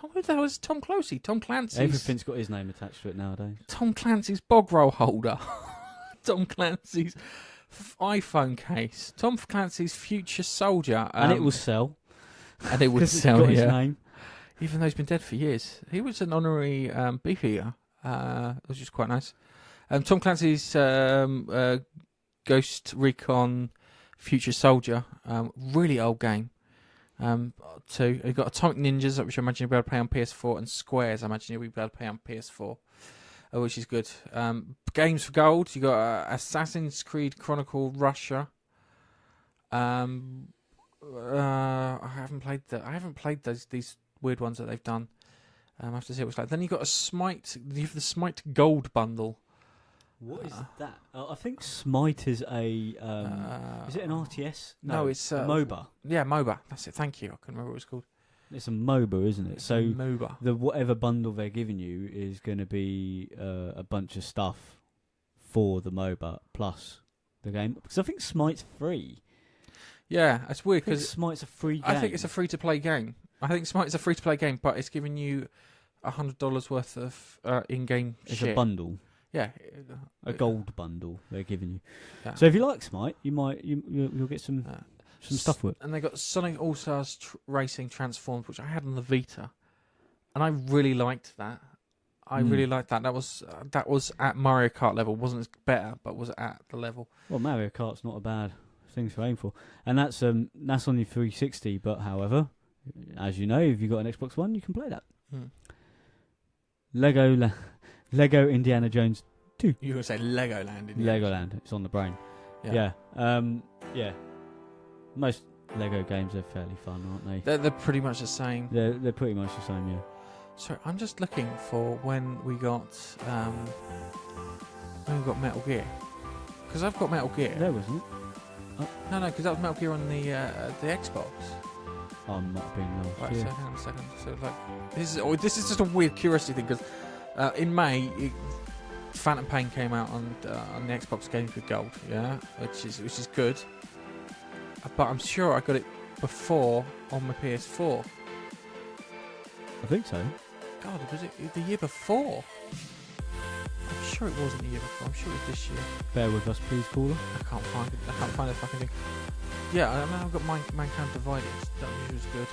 Speaker 2: Who the hell is Tom Clancy? Tom Clancy's.
Speaker 1: Everything's got his name attached to it nowadays.
Speaker 2: Tom Clancy's bog roll holder. Tom Clancy's iPhone case. Tom Clancy's Future Soldier.
Speaker 1: And it will sell.
Speaker 2: And it would sell,
Speaker 1: got his name.
Speaker 2: Even though he's been dead for years. He was an honorary beefeater, which is quite nice. Tom Clancy's Ghost Recon Future Soldier. Really old game. Two. You've got Atomic Ninjas, which I imagine you'll be able to play on PS4, and Squares, I imagine you'll be able to play on PS4. Which is good. Games for gold. You got Assassin's Creed Chronicle Russia. I haven't played these weird ones that they've done. I have to see what it's like. Then you got a Smite. You have the Smite Gold bundle.
Speaker 1: What is that? I think Smite is a. Is it an RTS?
Speaker 2: No, it's
Speaker 1: a MOBA.
Speaker 2: Yeah, MOBA. That's it. Thank you. I couldn't remember what it's called.
Speaker 1: It's a MOBA, isn't it? So
Speaker 2: MOBA.
Speaker 1: The whatever bundle they're giving you is going to be a bunch of stuff for the MOBA plus the game. Because I think Smite's free.
Speaker 2: Yeah, it's weird because
Speaker 1: Smite's a free game.
Speaker 2: I think it's a free-to-play game. I think Smite's a free-to-play game, but it's giving you $100 worth of in-game
Speaker 1: shit. It's a bundle.
Speaker 2: Yeah,
Speaker 1: a gold bundle they're giving you.
Speaker 2: Yeah.
Speaker 1: So if you like Smite, you'll get some stuff with it.
Speaker 2: And they got Sonic All Stars Racing Transformed, which I had on the Vita, and I really liked that. Really liked that. That was at Mario Kart level. Wasn't as better, but was at the level.
Speaker 1: Well, Mario Kart's not a bad thing to aim for, and that's on your 360. But however, as you know, if you've got an Xbox One, you can play that. Lego Indiana Jones 2.
Speaker 2: You were going to say Legoland.
Speaker 1: Legoland. It's on the brain. Yeah. Yeah. Most Lego games are fairly fun, aren't they?
Speaker 2: They're pretty much the same.
Speaker 1: They're pretty much the same, yeah.
Speaker 2: Sorry, I'm just looking for when we got Metal Gear. Because I've got Metal Gear.
Speaker 1: There wasn't it?
Speaker 2: Oh. No, because that was Metal Gear on the Xbox.
Speaker 1: I'm not being nice.
Speaker 2: Right, so hang on a second. So like, this is just a weird curiosity thing because in May, Phantom Pain came out on the Xbox Games with Gold, yeah, which is good. But I'm sure I got it before on my PS4.
Speaker 1: I think so.
Speaker 2: God, was it the year before? I'm sure it wasn't the year before. I'm sure it was this year.
Speaker 1: Bear with us, please, caller.
Speaker 2: I can't find the fucking thing. Yeah, I mean, I've got Mankind Divided. That was good.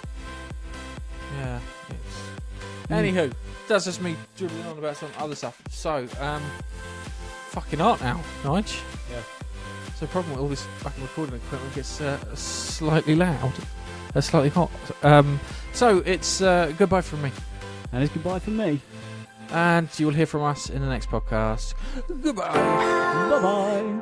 Speaker 2: Yeah, it's... Anywho, that's just me dribbling on about some other stuff. So, fucking art now, Nige.
Speaker 1: Yeah.
Speaker 2: So the problem with all this fucking recording equipment gets slightly loud, slightly hot. So it's goodbye from me.
Speaker 1: And it's goodbye from me.
Speaker 2: And you will hear from us in the next podcast. Goodbye.
Speaker 1: Bye-bye.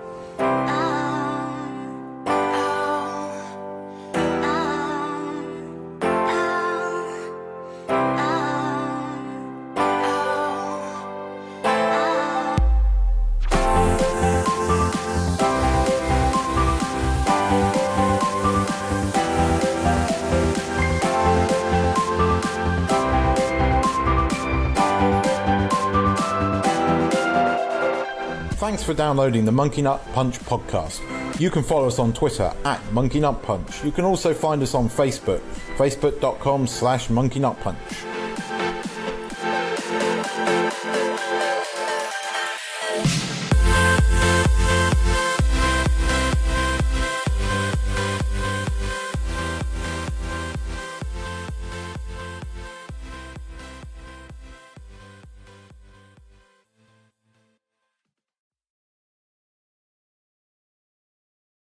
Speaker 4: Thanks for downloading the Monkey Nut Punch podcast. You can follow us on Twitter @Monkey Nut Punch. You can also find us on Facebook, facebook.com/Monkey Nut Punch.